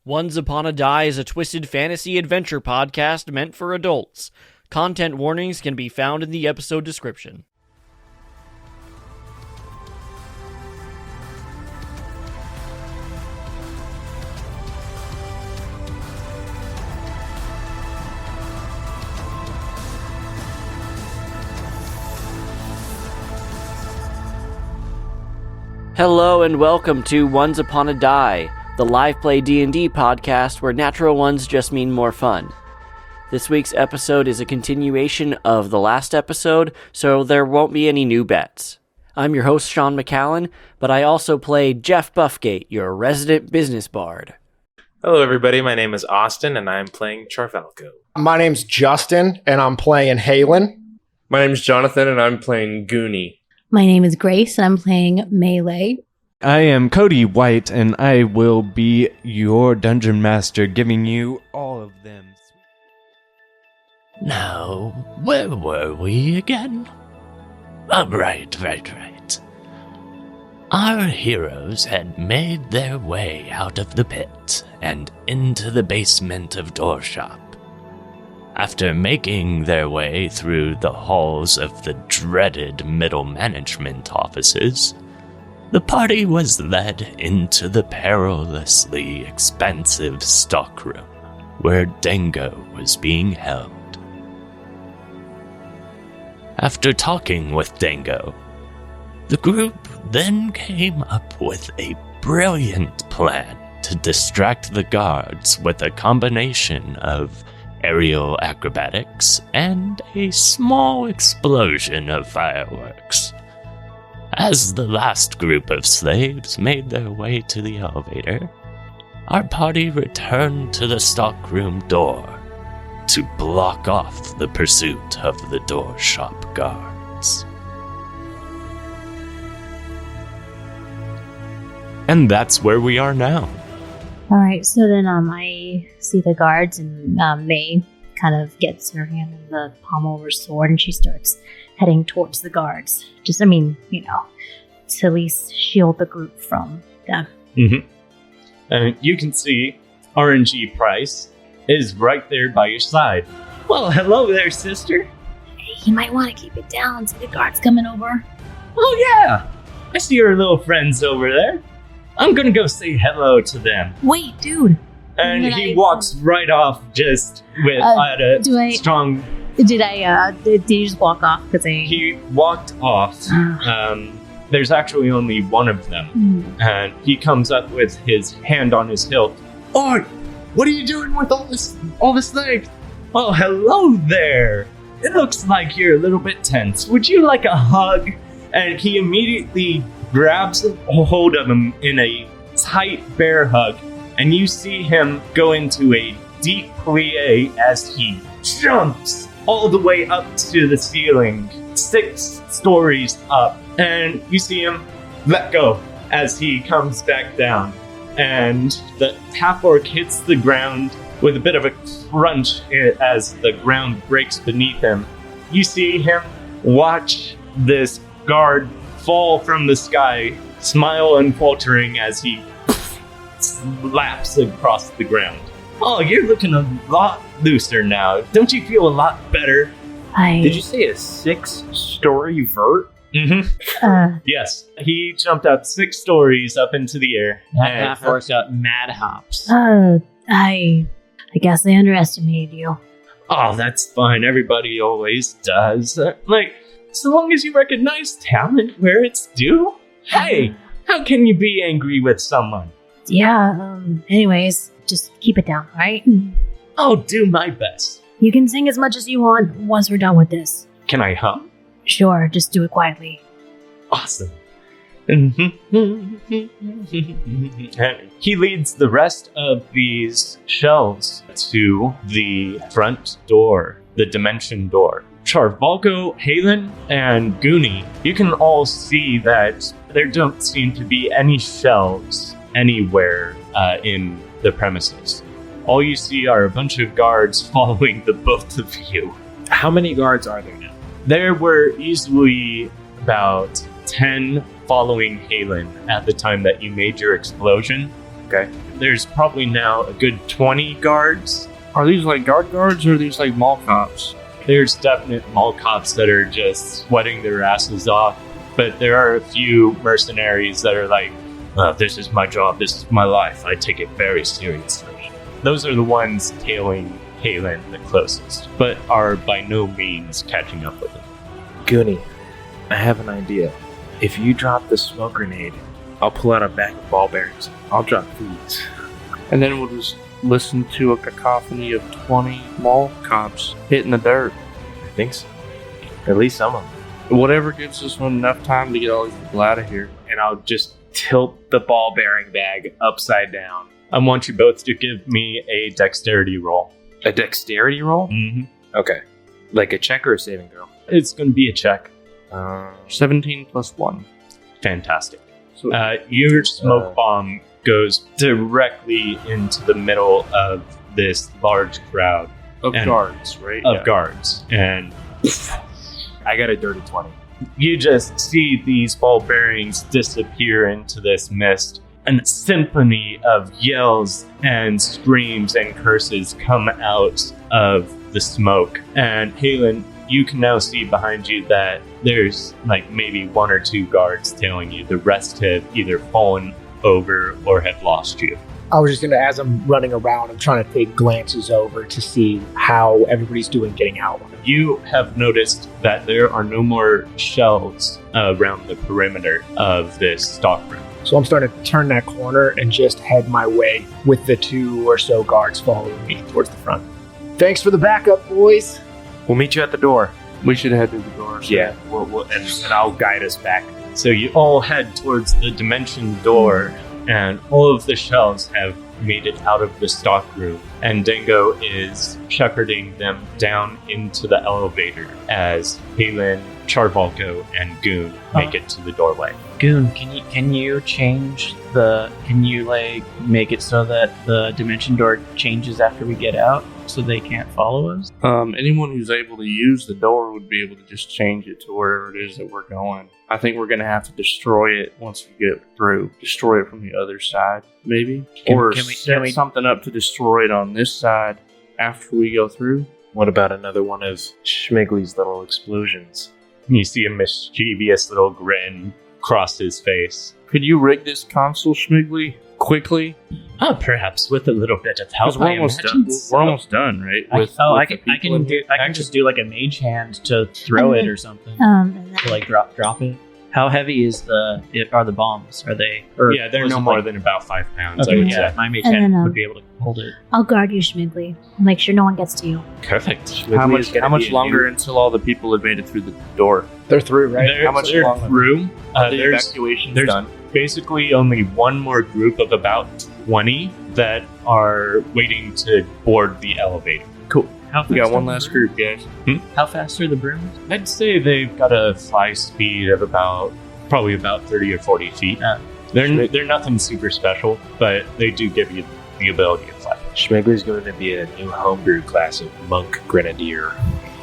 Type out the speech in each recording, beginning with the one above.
Once Upon a Die is a twisted fantasy adventure podcast meant for adults. Content warnings can be found in the episode description. Hello and welcome to Once Upon a Die, the live play D&D podcast where natural ones just mean more fun. This week's episode is a continuation of the last episode, so there won't be any new bets. I'm your host, Sean McCallan, but I also play Jeff Buffgate, your resident business bard. Hello everybody, my name is Austin and I'm playing Charvalco. My name's Justin and I'm playing Halen. My name's Jonathan and I'm playing Goonie. My name is Grace and I'm playing Melee. I am Cody White, and I will be your dungeon master, giving you all of them. Now, where were we again? Oh, right. Our heroes had made their way out of the pit and into the basement of Dorshoppe. After making their way through the halls of the dreaded middle management offices, the party was led into the perilously expansive stockroom where Dango was being held. After talking with Dango, the group then came up with a brilliant plan to distract the guards with a combination of aerial acrobatics and a small explosion of fireworks. As the last group of slaves made their way to the elevator, our party returned to the stockroom door to block off the pursuit of the Dorshoppe guards. And that's where we are now. Alright, so then I see the guards and May kind of gets her hand in the pommel of her sword and she starts heading towards the guards. To at least shield the group from them. Mm-hmm. And you can see RNG Price is right there by your side. Well, hello there, sister. Hey, you might want to keep it down. See the guards coming over. Oh, yeah. I see your little friends over there. I'm gonna go say hello to them. Wait, dude. And he walks right off just with strong... Did you just walk off? He walked off. There's actually only one of them. And he comes up with his hand on his hilt. Oh, what are you doing with all this thing? Oh, hello there. It looks like you're a little bit tense. Would you like a hug? And he immediately grabs a hold of him in a tight bear hug. And you see him go into a deep plie as he jumps all the way up to the ceiling, 6 stories up. And you see him let go as he comes back down. And the half orc hits the ground with a bit of a crunch as the ground breaks beneath him. You see him watch this guard fall from the sky, smile unfaltering as he slaps across the ground. Oh, you're looking a lot looser now. Don't you feel a lot better? Did you say a 6-story vert? Mm-hmm. Yes. He jumped up 6 stories up into the air. Half orcs got mad hops. I guess I underestimated you. Oh, that's fine. Everybody always does. So long as you recognize talent where it's due. Hey, how can you be angry with someone? Yeah, anyways, just keep it down, alright? I'll do my best. You can sing as much as you want once we're done with this. Can I hum? Sure, just do it quietly. Awesome. He leads the rest of these shelves to the front door, the dimension door. Charvalco, Halen, and Goonie, you can all see that there don't seem to be any shelves anywhere in the premises. All you see are a bunch of guards following the both of you. How many guards are there now? There were easily about 10 following Halen at the time that you made your explosion. Okay. There's probably now a good 20 guards. Are these like guards or are these like mall cops? There's definite mall cops that are just sweating their asses off, but there are a few mercenaries that are like, this is my job, this is my life, I take it very seriously. Those are the ones tailing Halen the closest, but are by no means catching up with him. Goonie, I have an idea. If you drop the smoke grenade, I'll pull out a bag of ball bearings. I'll drop these. And then we'll just listen to a cacophony of 20 mall cops hitting the dirt. I think so. At least some of them. Whatever gives us enough time to get all these people out of here. And I'll just tilt the ball bearing bag upside down. I want you both to give me a dexterity roll. A dexterity roll? Mm-hmm. Okay. Like a check or a saving throw? It's going to be a check. 17 plus 1. Fantastic. Your smoke bomb goes directly into the middle of this large crowd Of guards, right? of guards. And I got a dirty 20. you just see these ball bearings disappear into this mist. A symphony of yells and screams and curses come out of the smoke. And Halen, you can now see behind you that there's like maybe 1 or 2 guards tailing you. The rest have either fallen over or have lost you. I was just going to, as I'm running around, I'm trying to take glances over to see how everybody's doing getting out. You have noticed that there are no more shells around the perimeter of this stockroom. So I'm starting to turn that corner and just head my way with the 2 or so guards following me towards the front. Thanks for the backup, boys. We'll meet you at the door. We should head to the door. Yeah, and I'll guide us back. So you all head towards the dimension door, and all of the shells have made it out of the stockroom, and Dingo is shepherding them down into the elevator as Halen, Charvalko, and Goon make it to the doorway. Goon, can you change the? Can you make it so that the dimension door changes after we get out, so they can't follow us? Anyone who's able to use the door would be able to just change it to wherever it is that we're going. I think we're going to have to destroy it once we get through. Destroy it from the other side, maybe? Or set something up to destroy it on this side after we go through. What about another one of Schmigley's little explosions? You see a mischievous little grin cross his face. Could you rig this console, Schmigley, quickly? Perhaps with a little bit of help. Because we're almost done. We're almost done, right? I can just do like a mage hand to throw it or something. To like drop it. How heavy are the bombs? Are they? Yeah, they're no more than about 5 pounds. Okay, I would yeah, say. my mage And hand then, would be able to hold it. I'll guard you, Schmigley. I'll make sure no one gets to you. Perfect. How much longer until all the people have made it through the door? They're through, right? How much longer? Through? The There's evacuation's done. basically only one more group of about 20 that are waiting to board the elevator. Cool. We got one last group, guys. How fast are the brooms? I'd say they've got a fly speed of probably about 30 or 40 feet. They're nothing super special, but they do give you the ability to fly. Schmigley's going to be a new homebrew class of monk grenadier.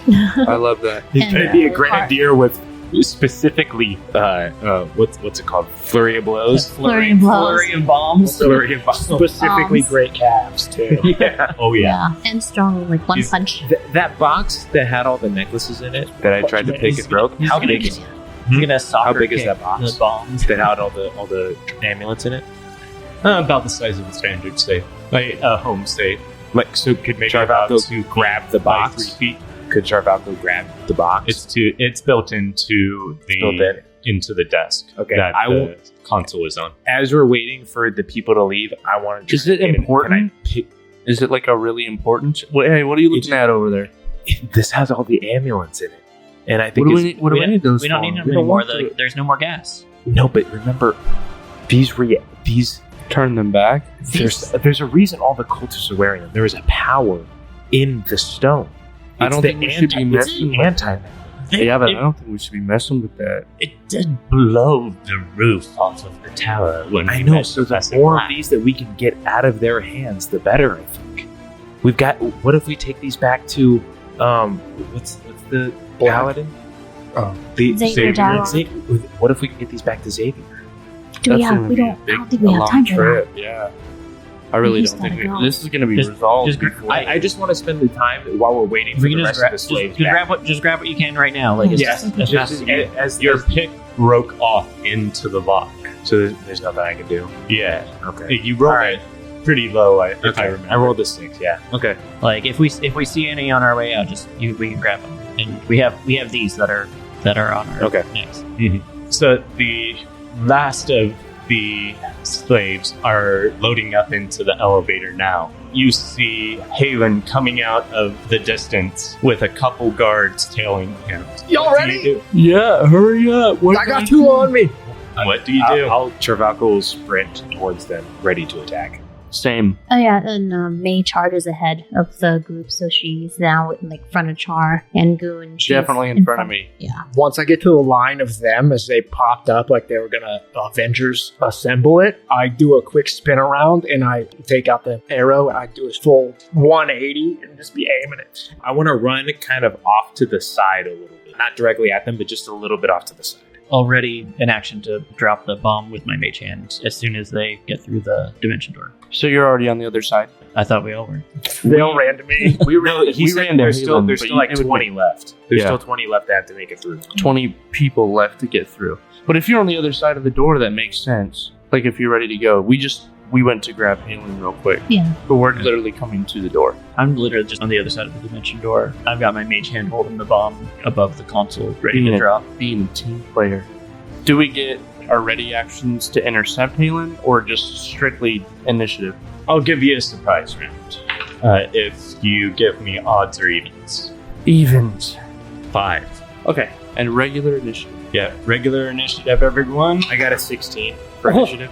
I love that. He's going to be a grenadier with specifically what's it called? Flurry of blows. Flurry of blows. Flurry of bombs. Flurry of bombs. Specifically great calves, too. Yeah. Oh yeah. And strong, like one punch. That box that had all the necklaces in it that I tried to pick and broke. How big is it? He's gonna soccer How big is kick that box? The bombs. That had all the amulets in it? About the size of a standard safe, like a home safe. Like, so could Maybe Charvalko about 2 grab the by box? 3 feet. Could Charvalko grab the box? It's built into into the desk. Okay, that I will. the console is on. As we're waiting for the people to leave, I want to. Is it important? Is it like a really important? Hey, what are you looking at over there? This has all the ambulance in it, and I think What do we need those We don't for? need them We don't anymore. want There's no more gas. no. But remember, these. Turn them back. There's a reason all the cultists are wearing them. There is a power in the stone. I don't think we should be messing with anti. Yeah, but I don't think we should be messing with that. It did blow the roof off of the tower when I we know. met So the Professor more of Black. these that we can get out of their hands, the better. I think we've got. What if we take these back to what's the paladin? The Xavier Dialogue. What if we can get these back to Xavier? I don't think we have time for that. Yeah. I really just don't think gotta go. this is going to be Just- resolved. just gr- before- I just want to spend the time while we're waiting for We the can rest of the slaves back. just grab what you can right now. Like, it's Yes, just, as fast as you can. as Your pick broke off into the lock. so there's nothing I can do. Yeah. Okay. You rolled Alright. it pretty low, if I Okay. remember. I rolled a 6. Yeah. Okay. Like, if we see any on our way out, we can grab them. And we have these that are on our Okay. next. So the last of the slaves are loading up into the elevator now. You see Halen coming out of the distance with a couple guards tailing him. Y'all What do ready? you Yeah, hurry up. I got 2 on me. do? What do you do? Travalco will sprint towards them, ready to attack. Same. Oh yeah, and May charges ahead of the group, so she's now in like front of Char and Goon. She's Definitely in front of me. Yeah. Once I get to the line of them as they popped up like they were gonna Avengers assemble it, I do a quick spin around and I take out the arrow and I do a full 180 and just be aiming it. I want to run kind of off to the side a little bit, not directly at them, but just a little bit off to the side. Already in action to drop the bomb with my mage hand as soon as they get through the dimension door. So you're already on the other side. I thought we all were. They all ran to me. We ran. he said ran to there's still Halen, but like it would 20 left. There's Yeah. still 20 left that have to make it through. 20 people left to get through. But if you're on the other side of the door, that makes sense. Like if you're ready to go. We went to grab Halen real quick. Yeah. But we're literally coming to the door. I'm literally just on the other side of the dimension door. I've got my mage hand holding the bomb above the console, ready to drop. Being a team player. Do we get our ready actions to intercept Halen or just strictly initiative? I'll give you a surprise round. If you give me odds or evens. Evens. 5. Okay. And regular initiative. Yeah, regular initiative, everyone. I got a 16 for initiative.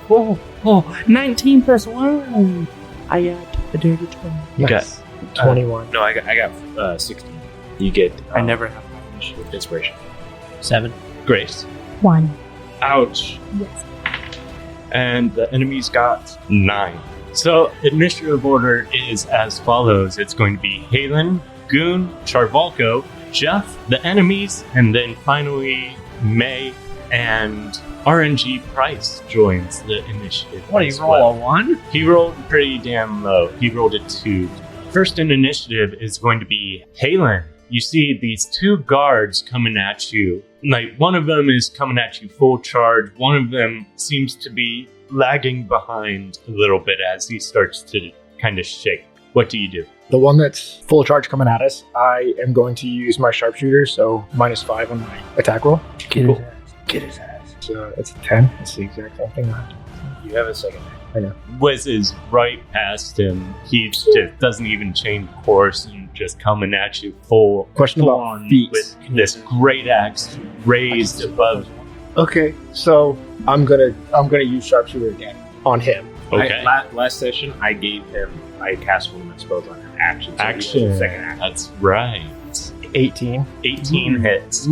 19 plus 1. I got a dirty 20. You got Nice. 21. No, I got 16. You get. I never have my initiative. inspiration. 7. Grace. 1. Ouch. Yes. And the enemy's got 9. So initiative order is as follows. It's going to be Halen, Goon, Charvalko, Jeff, the enemies, and then finally May and RNG Price joins the initiative. What do you as roll well. a 1? He rolled pretty damn low. He rolled a 2. First in initiative is going to be Halen. You see these 2 guards coming at you. Like, one of them is coming at you full charge. One of them seems to be lagging behind a little bit as he starts to kind of shake. What do you do? The one that's full charge coming at us, I am going to use my sharpshooter, so -5 on my attack roll. Get his ass. Get his ass. So it's a 10. It's the exact same thing. You have a second. Whizzes right past him. He just doesn't even change course and just coming at you full Question about on feet. with this great axe raised above. Okay, so I'm gonna use sharpshooter again on him. Okay. Last session, I cast Woman's Spells on action. So Action. Second action. That's right. 18. 18 hits.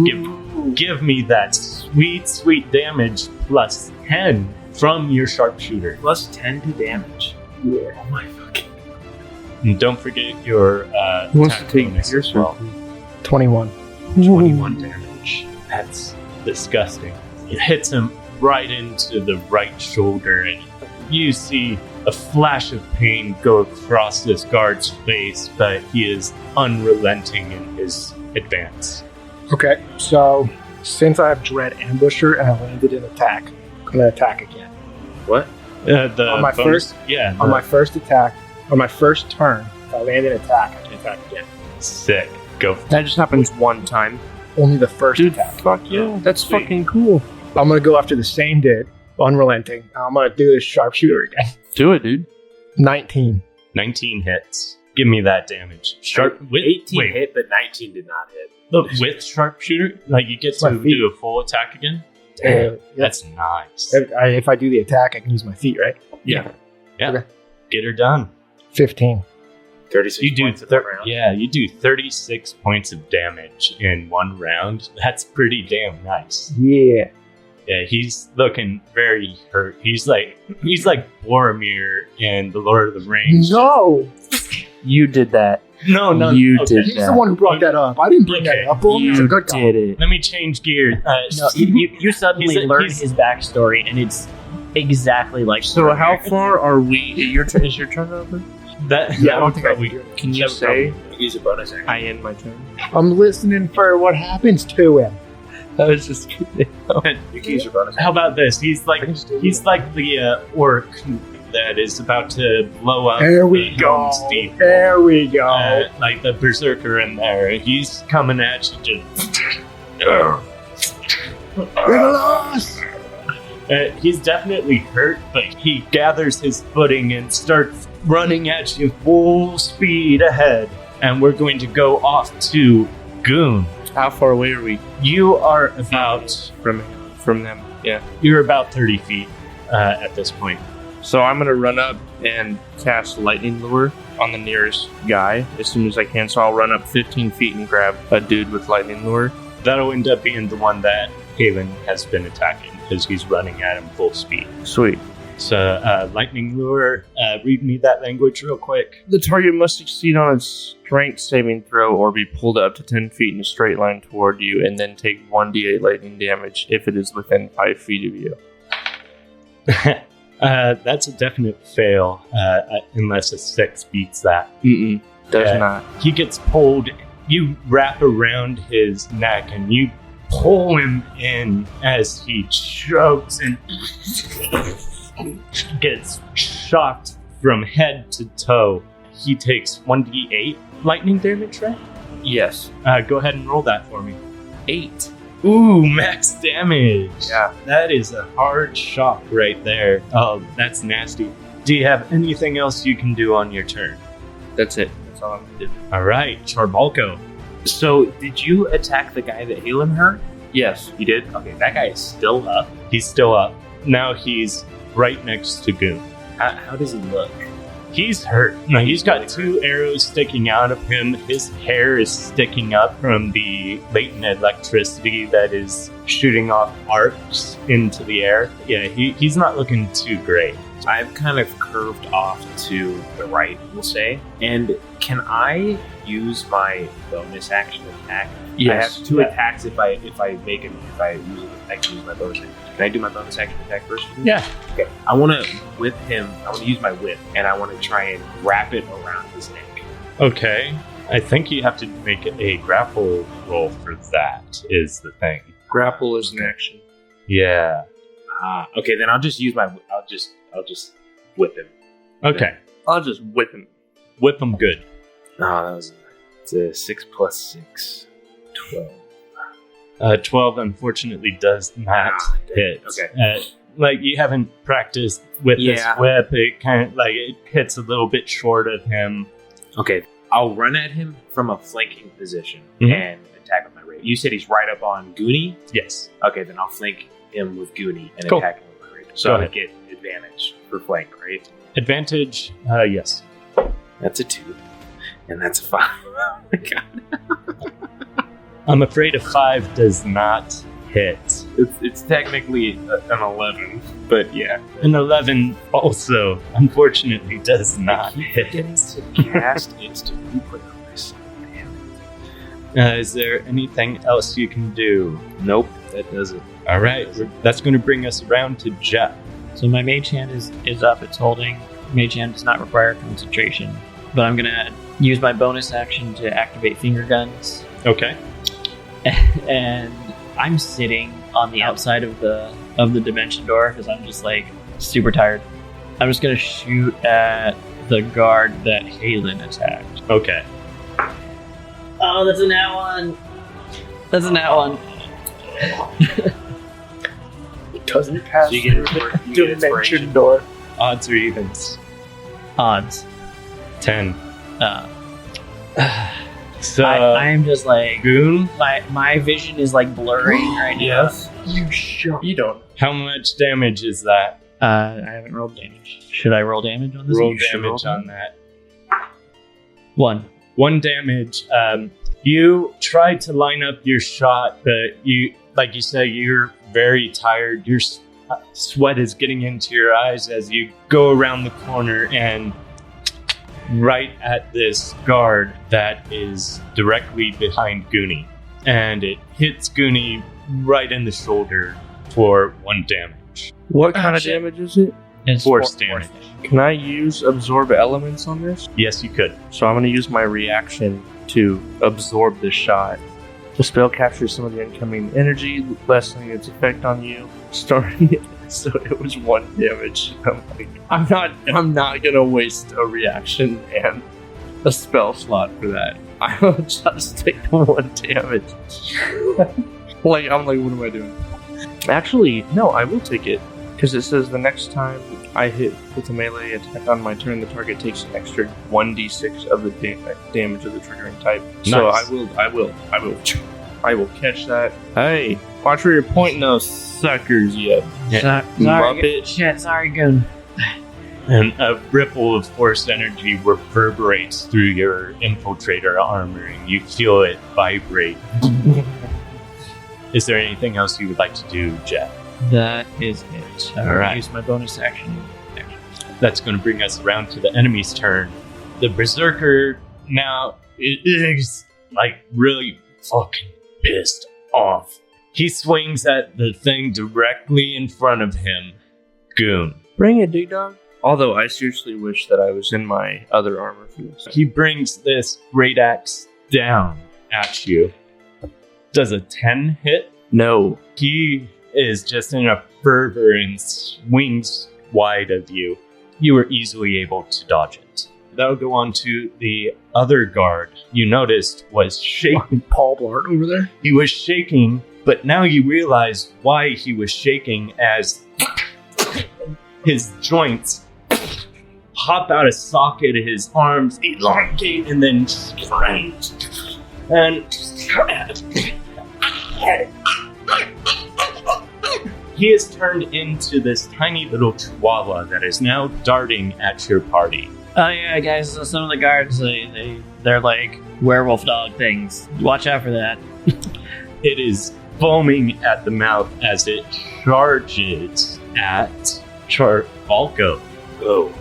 Give me that sweet damage plus 10 from your sharpshooter. Plus 10 to damage. Yeah. Oh my fucking. And don't forget your Who wants to attack take bonus pierce as well. 21. 21 damage. That's disgusting. It hits him right into the right shoulder, and you see a flash of pain go across this guard's face, but he is unrelenting in his advance. Okay, so since I have Dread Ambusher and I landed an attack, I'm gonna attack again. What? The On my bonus- first- yeah, On my first attack, on my first turn, if I land an attack, I can attack again. sick. Go. That just happens one time. Only the first Dude, attack. fuck yeah. That's Sweet. fucking cool. I'm gonna go after the same dude, unrelenting. I'm gonna do this sharpshooter again. Do it, dude. 19. 19 hits. Give me that damage. Sharp with 18 wait, hit, but 19 did not hit. look, with sharpshooter, like you get It's my to feet. do a full attack again. Yeah. That's nice. If I do the attack, I can use my feet, right? Yeah. Okay. Get her done. 15. 36 You do points in the round. yeah, you do 36 points of damage in one round. That's pretty damn nice. Yeah. Yeah, he's looking very hurt. He's like Boromir in the Lord of the Rings. No! You did that. No, You okay. did He's that. the one who brought that up. I didn't bring Okay. that up. Well, he's a You good guy. did it. Let me change gears. No, you suddenly He's a- learn he's- his backstory, and exactly like. So how far are we? Is your turn over? Yeah, I don't think Can you say Use a bonus action. I end my turn? I'm listening for what happens to him. I was just kidding. You can use your bonus action. How about this? He's like the orc that is about to blow up. There we the go. Helm's Deep. There we go. Like the berserker in there. He's coming at you just. We're lost. He's definitely hurt, but he gathers his footing and starts running at you full speed ahead. And we're going to go off to Goon. How far away are we You are about from them? Yeah. you're about 30 feet at this point. So I'm gonna run up and cast lightning lure on the nearest guy as soon as I can. So I'll run up 15 feet and grab a dude with lightning lure. That'll end up being the one that Halen has been attacking because he's running at him full speed. Sweet. So, lightning lure, read me that language real quick. The target must succeed on a strength saving throw or be pulled up to 10 feet in a straight line toward you and then take 1d8 lightning damage if it is within 5 feet of you. That's a definite fail, unless a 6 beats that. Does not. He gets pulled, you wrap around his neck and you pull him in as he chokes and gets shocked from head to toe. He takes 1d8 lightning damage, right? Yes. Go ahead and roll that for me. 8. Ooh, max damage. Yeah. That is a hard shock right there. Oh, that's nasty. Do you have anything else you can do on your turn? That's it. That's all I'm gonna do. All right, Charbalko. So, did you attack the guy that Halen hurt? Yes. You did? Okay, that guy is still up. He's still up. Now he's right next to Goon. How does he look? He's hurt. No, he's got 2 arrows sticking out of him. His hair is sticking up from the latent electricity that is shooting off arcs into the air. Yeah, he's not looking too great. I've kind of curved off to the right, we'll say. And can I use my bonus action attack? Yes. I have 2 attacks if I use it. I can use my bonus action. Can I do my bonus action attack first? Yeah. Okay. I want to whip him. I want to use my whip, and I want to try and wrap it around his neck. Okay. I think you have to make a grapple roll for that, is the thing. Grapple is an action. Yeah. Okay, then I'll just use my. I'll just whip him. Okay. I'll just whip him. Whip him good. No, it's a 6 plus 6, 12. 12 unfortunately does not hit. Okay. Like you haven't practiced with this whip. It kind of like it hits a little bit short of him. Okay, I'll run at him from a flanking position Mhm. and attack with my rapier. You said he's right up on Goonie? Yes. Okay, then I'll flank him with Goonie and Cool. attack him with my rapier. Go So I ahead. get advantage for flank, right? Advantage. Yes. That's a 2. And that's a 5. Oh my god. I'm afraid a 5 does not hit. It's technically an 11, but yeah. An 11 also, unfortunately, does not Keep hit. forgetting to cast instant replay on this. Damn. Is there anything else you can do? Nope, that does it. All right, that's going to bring us around to Jeff. So my mage hand is up. It's holding. Mage hand does not require concentration, but I'm gonna use my bonus action to activate finger guns. Okay. And I'm sitting on the outside of the dimension door because I'm just like super tired. I'm just gonna shoot at the guard that Halen attacked. Okay. Oh, that's a nat 1. That's a nat 1. Doesn't pass So you get through inspiration. the dimension door. Odds or evens? Odds. 10. Uh, So, I am just like Goon, my vision is like blurring right now. Yes. You shot. You don't. how much damage is that? I haven't rolled damage. Should I roll damage on this? Roll You should damage on that. 1. 1 damage. You tried to line up your shot, but you, like you said, you're very tired. Your sweat is getting into your eyes as you go around the corner and right at this guard that is directly behind Goonie. And it hits Goonie right in the shoulder for 1 damage. What kind of damage is it? It's Force damage. Can I use absorb elements on this? Yes, you could. So I'm going to use my reaction to absorb the shot. The spell captures some of the incoming energy, lessening its effect on you. Starting it, so it was 1 damage. I'm not gonna waste a reaction and a spell slot for that. I'll just take the 1 damage. what am I doing? Actually, no, I will take it. Because it says the next time I hit with a melee attack on my turn, the target takes an extra 1d6 of the damage of the triggering type. Nice. So I will catch that. Hey, watch where you're pointing those suckers, you muppet. Sorry, Goon. And a ripple of force energy reverberates through your infiltrator armor, and you feel it vibrate. Is there anything else you would like to do, Jeff? That is it. All right. Use my bonus action. That's going to bring us around to the enemy's turn. The Berserker now is like really fucking pissed off. He swings at the thing directly in front of him. Goon. Bring it, D-Dog. Although I seriously wish that I was in my other armor for this. He brings this great axe down at you. Does a 10 hit? No. He is just in a fervor and swings wide of you. You were easily able to dodge it. That'll go on to the other guard you noticed was shaking. Paul Blart over there. He was shaking, but now you realize why he was shaking as his joints pop out of socket, his arms elongate and then strange. And he is turned into this tiny little chihuahua that is now darting at your party. Oh yeah, guys. So some of the guards, they're like werewolf dog things. Watch out for that. It is foaming at the mouth as it charges at Falco. Oh.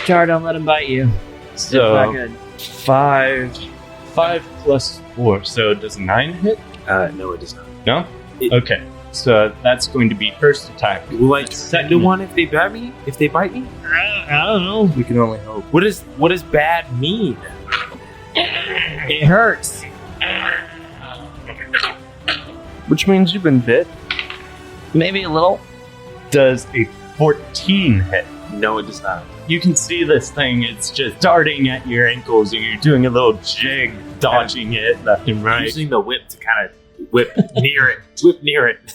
Char, don't let him bite you. It's not So good. 5 plus 4. So does 9 hit? No, it does not. No? Okay. So that's going to be first attack. Will I second to one if they bite me? If they bite me? I don't know. We can only hope. What does bad mean? It hurts. Which means you've been bit. Maybe a little. Does a 14 hit? No, it does not. You can see this thing, it's just darting at your ankles and you're doing a little jig, dodging it left and right. Using the whip to kind of whip near it. Whip near it.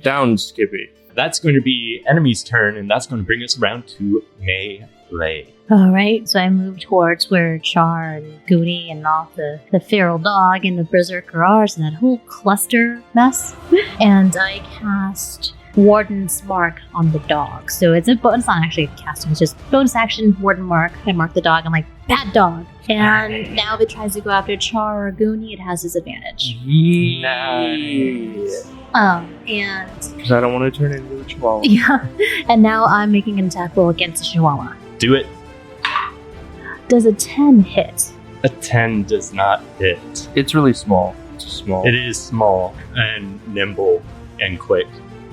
Down, Skippy. That's going to be enemy's turn, and that's going to bring us around to melee. All right, so I move towards where Char and Goonie and all the feral dog and the berserker are, and that whole cluster mess. And I cast Warden's Mark on the dog. So it's not actually casting, it's just bonus action, Warden Mark. I mark the dog, I'm like, bad dog. And now if it tries to go after Char or Goonie, it has disadvantage. Nice. And Because I don't want to turn into a chihuahua. yeah, and now I'm making an attack roll against the Chihuahua. Do it. Does a 10 hit? A 10 does not hit. It's really small. It's small. It is small and nimble and quick.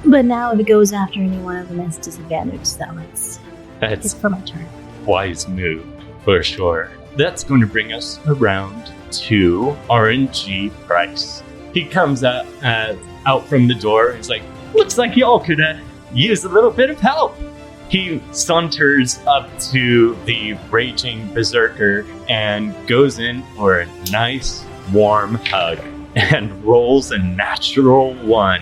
But now if it goes after any one of them, it's disadvantage, so it's That's for my turn. wise move, for sure. That's going to bring us around to RNG Price. He comes out from the door. He's like, looks like y'all could use a little bit of help. He saunters up to the raging berserker and goes in for a nice warm hug and rolls a natural 1.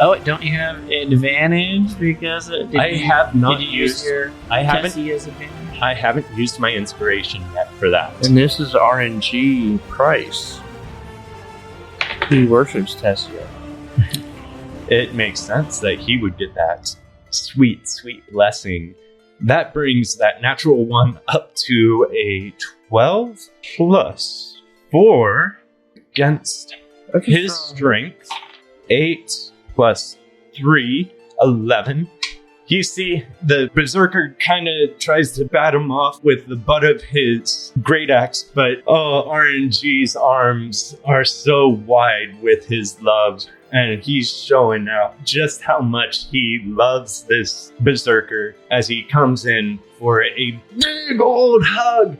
Oh, don't you have advantage because I have not did you use used. your I haven't. Tessia's advantage? I haven't used my inspiration yet for that. And this is RNG Price. He worships Tessia. It makes sense that he would get that sweet, sweet blessing. That brings that natural 1 up to a 12 plus 4 against his strength. 8 plus 3, 11. You see, the berserker kind of tries to bat him off with the butt of his great axe, but RNG's arms are so wide with his love and he's showing out just how much he loves this berserker as he comes in for a big old hug.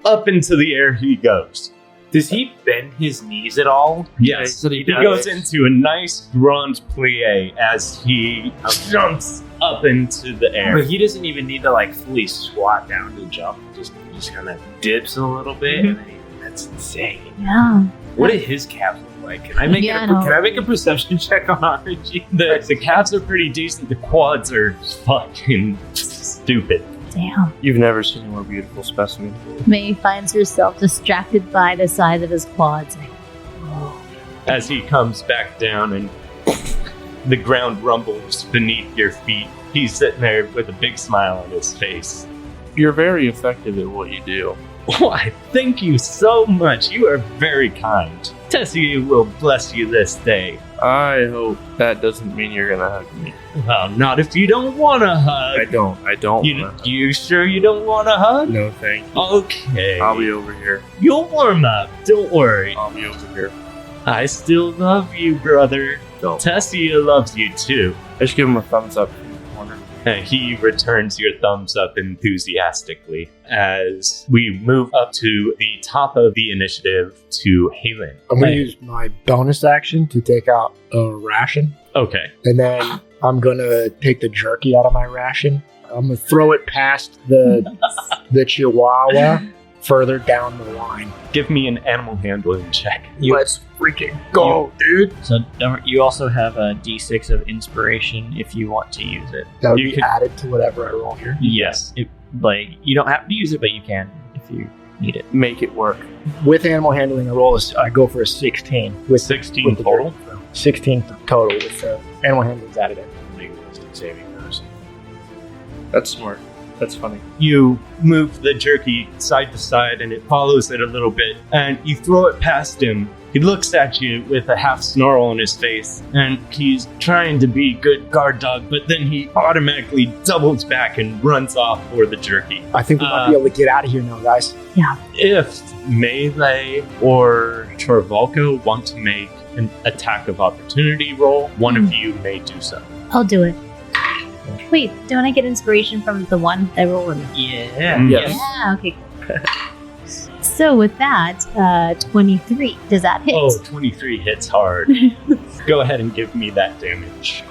Up into the air he goes. Does he bend his knees at all? Yes, he goes into a nice bronze plie as he jumps up into the air. But he doesn't even need to like fully squat down to jump. Just kind of dips a little bit, and then that's insane. Yeah. What did his calves look like? Can I make can I make a perception check on RNG? The calves are pretty decent. The quads are fucking stupid. Damn. You've never seen a more beautiful specimen. May finds herself distracted by the size of his quads. As he comes back down and the ground rumbles beneath your feet, he's sitting there with a big smile on his face. You're very effective at what you do. Why, thank you so much. You are very kind. Tessia will bless you this day. I hope that doesn't mean you're gonna hug me. Well, not if you don't want to hug. I don't. You sure you don't want to hug? No, thank you. Okay. I'll be over here. You'll warm up. Don't worry. I'll be over here. I still love you, brother. Don't. Tessia loves you too. I just give him a thumbs up in the corner. And he returns your thumbs up enthusiastically as we move up to the top of the initiative to Halen. I'm going to use my bonus action to take out a ration. Okay. And then I'm going to take the jerky out of my ration. I'm going to throw it past the chihuahua further down the line. Give me an animal handling check. Let's freaking go, dude. So you also have a D6 of inspiration if you want to use it. That would You be can- added to whatever I roll here. Yes. You don't have to use it, but you can if you need it. Make it work. With animal handling, I go for a 16. With 16 with the total? jerky throw. 16 total with animal handling's added in. Linguistic saving throws. That's smart. That's funny. You move the jerky side to side and it follows it a little bit, and you throw it past him. He looks at you with a half snarl on his face, and he's trying to be good guard dog, but then he automatically doubles back and runs off for the jerky. I think we might be able to get out of here now, guys. If Melee or Chorvalko want to make an attack of opportunity roll, one of you may do so. I'll do it. Wait, don't I get inspiration from the one I rolled? Yeah. Yes. Yeah, okay. So with that, 23. Does that hit? Oh, 23 hits hard. Go ahead and give me that damage.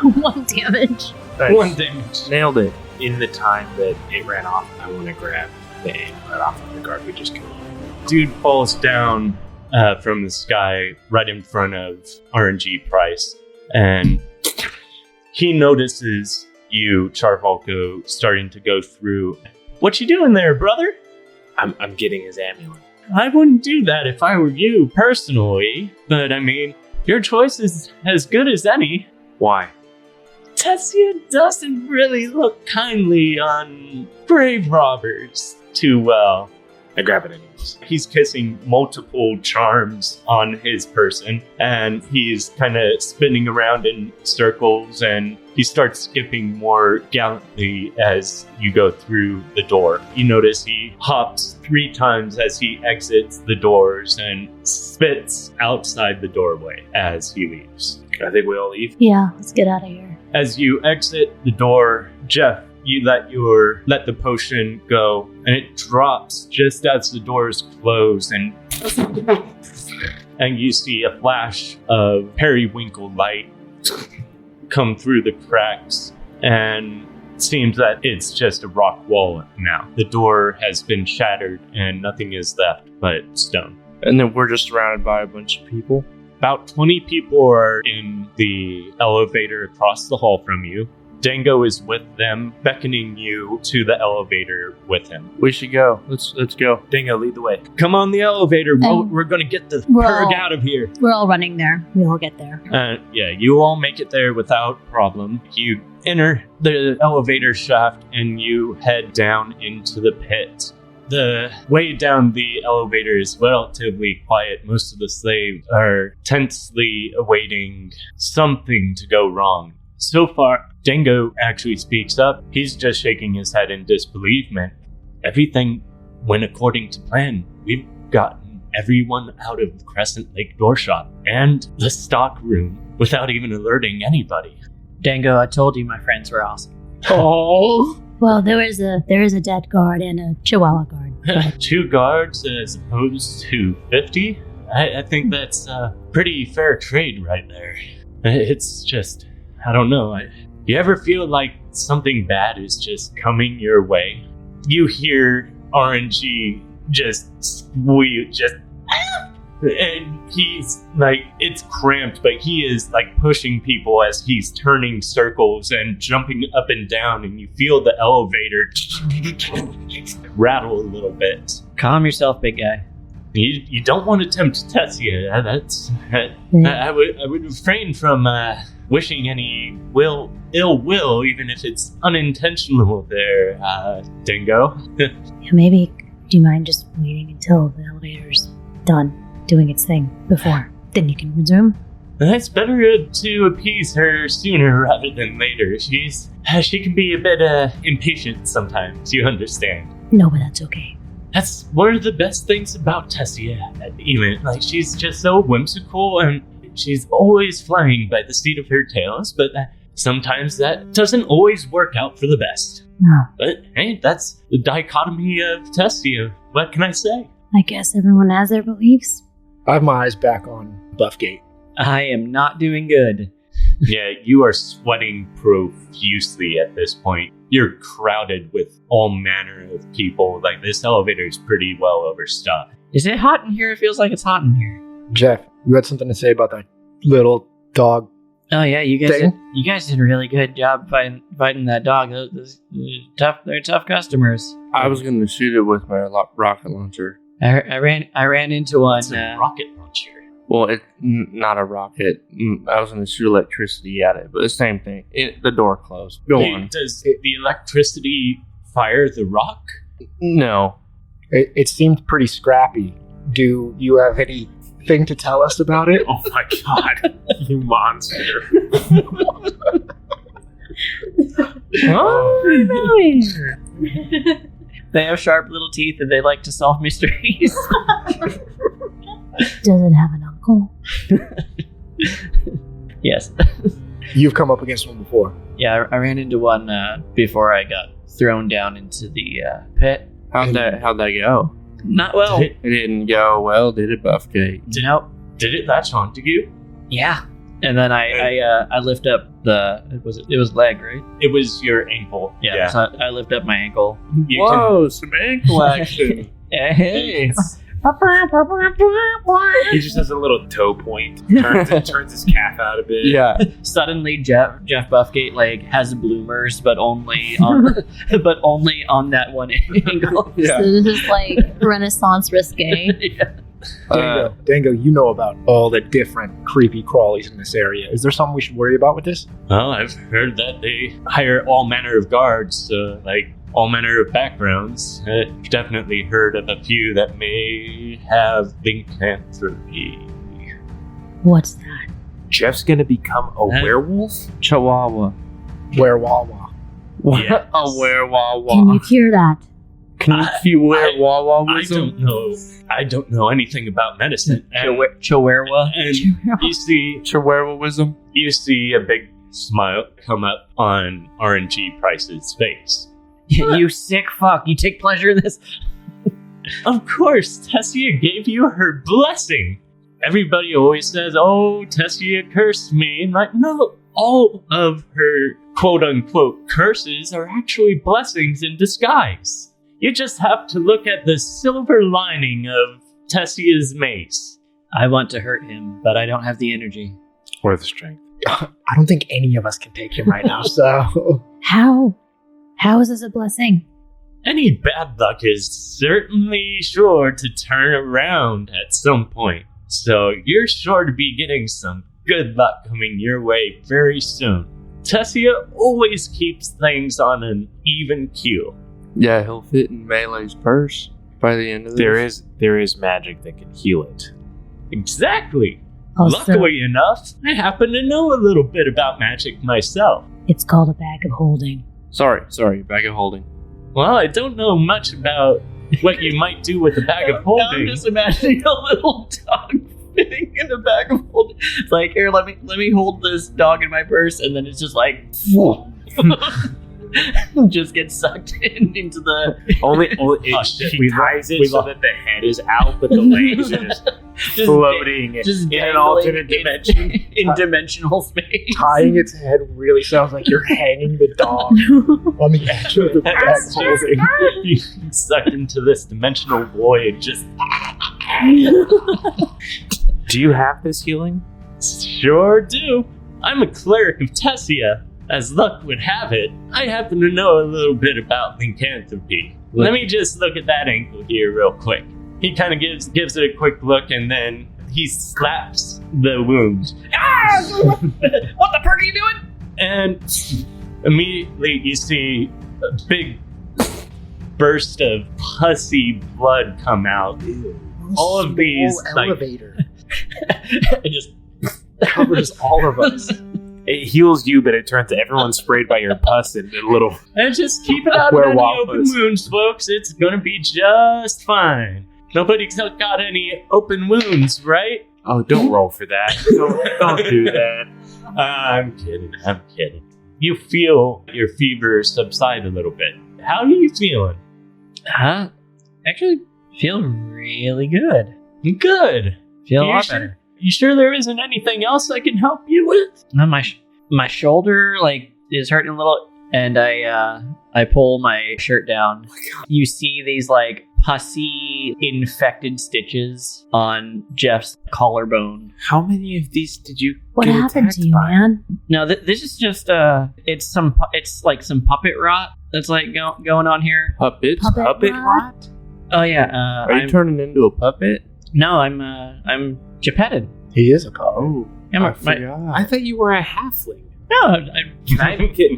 1 damage. Nice. 1 damage. Nailed it. In the time that it ran off, I want to grab the amulet off of the guard we just killed. Dude falls down from the sky right in front of RNG Price, and he notices you, Charvalko, starting to go through. What you doing there, brother? I'm getting his amulet. I wouldn't do that if I were you, personally. But, I mean, your choice is as good as any. Why? Tessia doesn't really look kindly on grave robbers too well. I grab it anyways. He's kissing multiple charms on his person, and he's kind of spinning around in circles, and he starts skipping more gallantly as you go through the door. You notice he hops 3 times as he exits the doors and spits outside the doorway as he leaves. I think we all leave. Yeah, let's get out of here. As you exit the door, Jeff, you let the potion go, and it drops just as the doors close, and you see a flash of periwinkle light come through the cracks, and it seems that it's just a rock wall now. The door has been shattered, and nothing is left but stone. And then we're just surrounded by a bunch of people. About 20 people are in the elevator across the hall from you. Dango is with them, beckoning you to the elevator with him. We should go. Let's go. Dingo, lead the way. Come on the elevator. We're going to get the purg out of here. We're all running there. We all get there. Yeah, you all make it there without problem. You enter the elevator shaft and you head down into the pit. The way down the elevator is relatively quiet. Most of the slaves are tensely awaiting something to go wrong. So far, Dango actually speaks up. He's just shaking his head in disbelief. Everything went according to plan. We've gotten everyone out of Crescent Lake Dorshoppe and the stock room without even alerting anybody. Dango, I told you my friends were awesome. Oh. Well, there is a dead guard and a Chihuahua guard. 2 guards as opposed to 50? I think that's a pretty fair trade right there. It's just, I don't know. You ever feel like something bad is just coming your way? You hear RNG just squeal, and he's like, it's cramped, but he is like pushing people as he's turning circles and jumping up and down, and you feel the elevator rattle a little bit. Calm yourself, big guy. You don't want to tempt Tessia. I would refrain from wishing any ill will, even if it's unintentional there, Dingo. Maybe, do you mind just waiting until the elevator's done doing its thing before? Then you can resume? It's better to appease her sooner rather than later. She can be a bit impatient sometimes, you understand. No, but that's okay. That's one of the best things about Tessia, even. Like, she's just so whimsical, and she's always flying by the seat of her tails, but sometimes that doesn't always work out for the best. No. But, hey, that's the dichotomy of Tessia. What can I say? I guess everyone has their beliefs. I have my eyes back on Buffgate. I am not doing good. Yeah, you are sweating profusely at this point. You're crowded with all manner of people. Like, this elevator is pretty well overstuffed. Is it hot in here? It feels like it's hot in here. Jeff, you had something to say about that little dog? Oh yeah, you Thing? guys did a really good job fighting that dog. They're tough customers. I was going to shoot it with my rocket launcher. I ran into one. It's a rocket launcher. Well, it's not a rocket. I was going to shoot electricity at it, but the same thing. The door closed. Go on. Does the electricity fire the rock? No. It seemed pretty scrappy. Do you have anything to tell us about it? Oh my god, you monster. They have sharp little teeth and they like to solve mysteries. Does it have an uncle? Yes. You've come up against one before. Yeah, I ran into one before I got thrown down into the pit. How'd that go? Not well. It didn't go well, did it, Buffgate? Nope. Did it latch onto you? Yeah. And then I lift up it was leg, right? It was your ankle. Yeah. So I lift up my ankle. Whoa, some ankle action. Hey. He just has a little toe point. Turns his calf out a bit. Yeah. Suddenly, Jeff Buffgate has bloomers, but only on that one angle. Yeah. So this is like Renaissance risque. Yeah. Dango, you know about all the different creepy crawlies in this area. Is there something we should worry about with this? Well, I've heard that they hire all manner of guards, all manner of backgrounds. I've definitely heard of a few that may have lycanthropy. What's that? Jeff's gonna become a werewolf? Chihuahua. Wawa. Yes. A werewolf. Can you cure that? Can you wear Wawa I with them? don't know. I don't know anything about medicine. Chihuahua. And you see Chihuahuaism? You see a big smile come up on RNG Price's face. You sick fuck. You take pleasure in this? Of course, Tessia gave you her blessing. Everybody always says, oh, Tessia cursed me. And no, all of her quote-unquote curses are actually blessings in disguise. You just have to look at the silver lining of Tessia's mace. I want to hurt him, but I don't have the energy. Or the strength. I don't think any of us can take him right now, so... How? How is this a blessing? Any bad luck is certainly sure to turn around at some point. So you're sure to be getting some good luck coming your way very soon. Tessia always keeps things on an even keel. Yeah, he'll fit in Melee's purse by the end of this. There is magic that can heal it. Exactly. Also, Luckily enough, I happen to know a little bit about magic myself. it's called a bag of holding. Sorry, bag of holding. Well, I don't know much about what you might do with a bag of Now I'm holding. just imagining a little dog fitting in a bag of holding. It's like, here, let me hold this dog in my purse, and then it's just like, just gets sucked into the. Only he ties it so that the head is out, but the legs are just floating just in an alternate dimension. in dimensional space. Tying its head really sounds like you're hanging the dog on the edge of the bag That's holding. You get sucked into this dimensional void. Just Do you have this healing? sure do. I'm a cleric of Tessia. As luck would have it, I happen to know a little bit about lycanthropy. Let me just look at that ankle here real quick. He kind of gives it a quick look, and then he slaps the wound. What the perk are you doing? And immediately you see a big burst of pussy blood come out. All of these, like, elevator It just covers all of us. It heals you, but it turns everyone sprayed by your pus into little. and just keep it out of Where any Waffle open is. wounds, folks. It's gonna be just fine. Nobody's got any open wounds, right? Oh, don't roll for that. Don't do that. I'm kidding. You feel your fever subside a little bit. How are you feeling? actually feel really good. Good. Feel a You lot sure? better. You sure there isn't anything else I can help you with? Now my shoulder is hurting a little, and I pull my shirt down. You see these pussy infected stitches on Jeff's collarbone. How many of these did you What get happened attacked to you, by? man? No, this is just it's some puppet rot that's going on here. Puppets? Puppet rot? Oh yeah, Are you turning into a puppet? no, I'm Geppetted. He is a cop. Oh, Yeah, I my, forgot. I thought you were a halfling. no,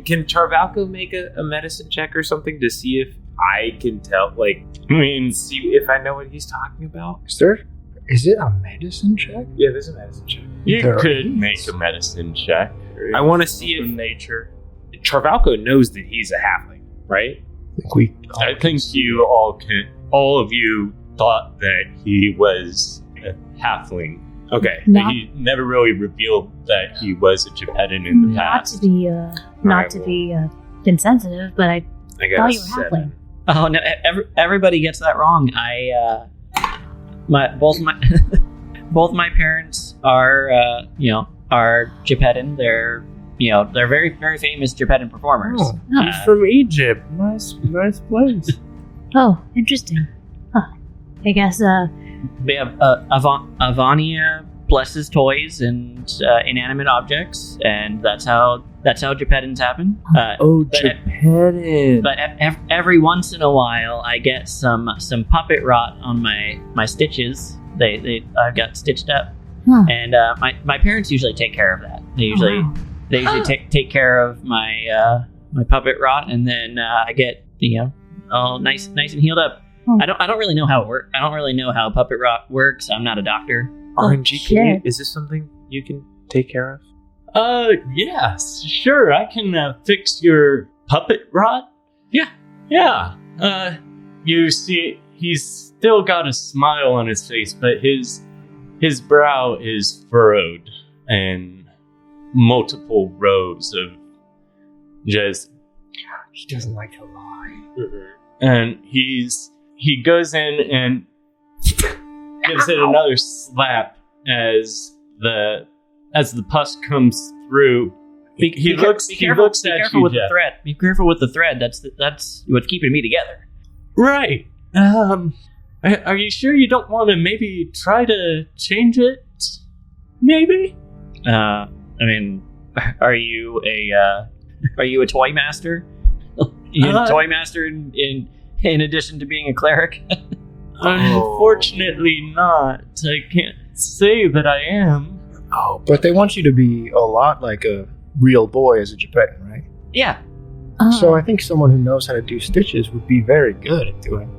Can Tarvalco make a medicine check or something to see if I can tell, I mean, see if I know what he's talking about? Is it a medicine check? Yeah, there's a medicine check. you There could is. make a medicine check. I want to see if nature. Tarvalco knows that he's a halfling, right? I think all of you thought that he was a halfling. Okay. But Not, he never really revealed that he was a Geppetton in the not past. to be Alright, insensitive, but I I got thought a you were 7. halfling. oh no, everybody gets that wrong. Both my parents are Geppetton. They're very very famous Geppetton performers. Oh. Oh, From Egypt. Nice place. oh, interesting. Huh. I guess, We have Avania blesses toys and inanimate objects, and that's how Geppettons happen. But Geppetton. every once in a while, I get some puppet rot on my stitches. I've got stitched up, huh. and my parents usually take care of that. They usually wow. take care of my my puppet rot, and then I get all nice and healed up. Oh. I don't really know how it works. I don't really know how puppet rot works. I'm not a doctor. RNG, shit. is this something you can take care of? Yes, sure. I can fix your puppet rot. Yeah. You see, he's still got a smile on his face, but his brow is furrowed and multiple rows of just. He doesn't like to lie. And he goes in and gives it another slap as the pus comes through. He looks Be at you, careful with the Jeff. thread. Be careful with the thread. That's what's keeping me together. Right. Are you sure you don't want to maybe try to change it? Maybe. I mean, are you a toy master? You a toy master in addition to being a cleric? Unfortunately not. I can't say that I am. Oh, but they want you to be a lot like a real boy as a Geppetton, right? Yeah. Oh. So I think someone who knows how to do stitches would be very good at doing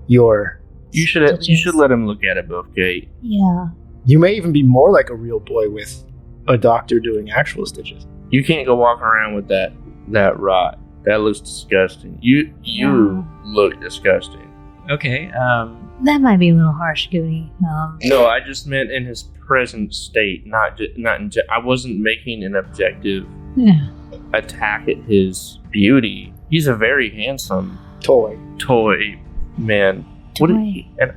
your. You should let him look at it, Buffgate. Yeah. You may even be more like a real boy with a doctor doing actual stitches. You can't go walking around with that rot. That looks disgusting. You look disgusting. Okay. That might be a little harsh, Goody. No, I just meant in his present state, not I wasn't making an objective attack at his beauty. He's a very handsome Toy. man. What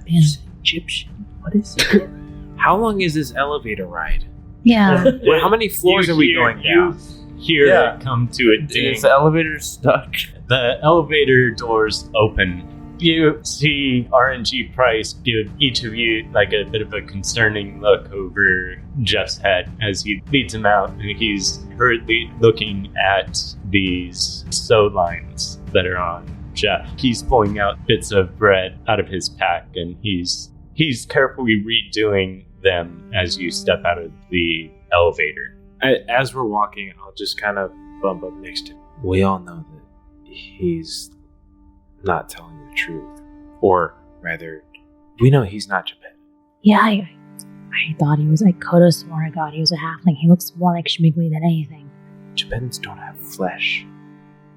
is Egyptian? What is it? How long is this elevator ride? Yeah. Well, how many floors are we going down? Here it come to a ding. Is the elevator stuck? The elevator doors open. You see RNG Price give each of you like a bit of a concerning look over Jeff's head as he leads him out, and he's hurriedly looking at these sew lines that are on Jeff. He's pulling out bits of bread out of his pack, and he's carefully redoing them as you step out of the elevator. As we're walking, I'll just kind of bump up next to him. We all know that he's not telling the truth. Or rather, we know he's not Japan. Yeah, I thought he was. I could have sworn I thought he was a halfling. He looks more like Schmiggly than anything. Japans don't have flesh.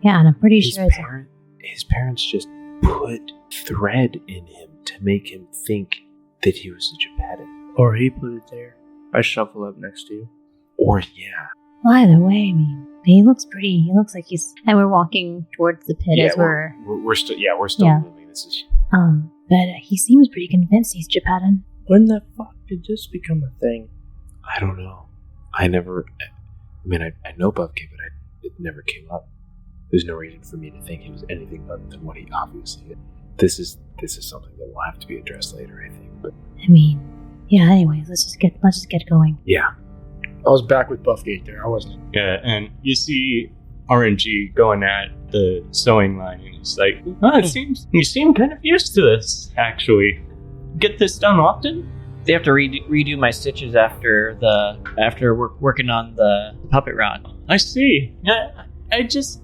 Yeah, and I'm pretty sure his parents just put thread in him to make him think that he was a Japan. Or he put it there. I shuffle up next to you. Or, yeah. Well, either way, I mean, he looks pretty. He looks like he's. And we're walking towards the pit as we're still moving. This is. But he seems pretty convinced he's Japan. When the fuck did this become a thing? I don't know. I know Bubke, but it never came up. There's no reason for me to think he was anything other than what he obviously is. This is something that will have to be addressed later, I think. But I mean, yeah. Anyways, let's just get going. Yeah. I was back with Buffgate there. I wasn't. Yeah, and you see RNG going at the sewing line, and he's like, it seems you seem kind of used to this, actually. Get this done often? They have to redo my stitches after working on the puppet rod. I see. I guess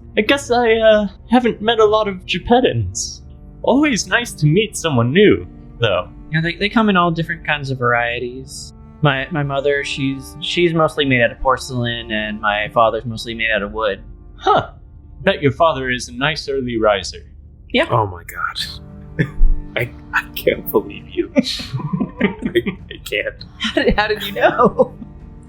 I haven't met a lot of Japetans. Always nice to meet someone new, though. Yeah, they come in all different kinds of varieties. My mother, she's mostly made out of porcelain, and my father's mostly made out of wood. Huh. Bet your father is a nice early riser. Yeah. Oh my god. I can't believe you. I can't. How did you know?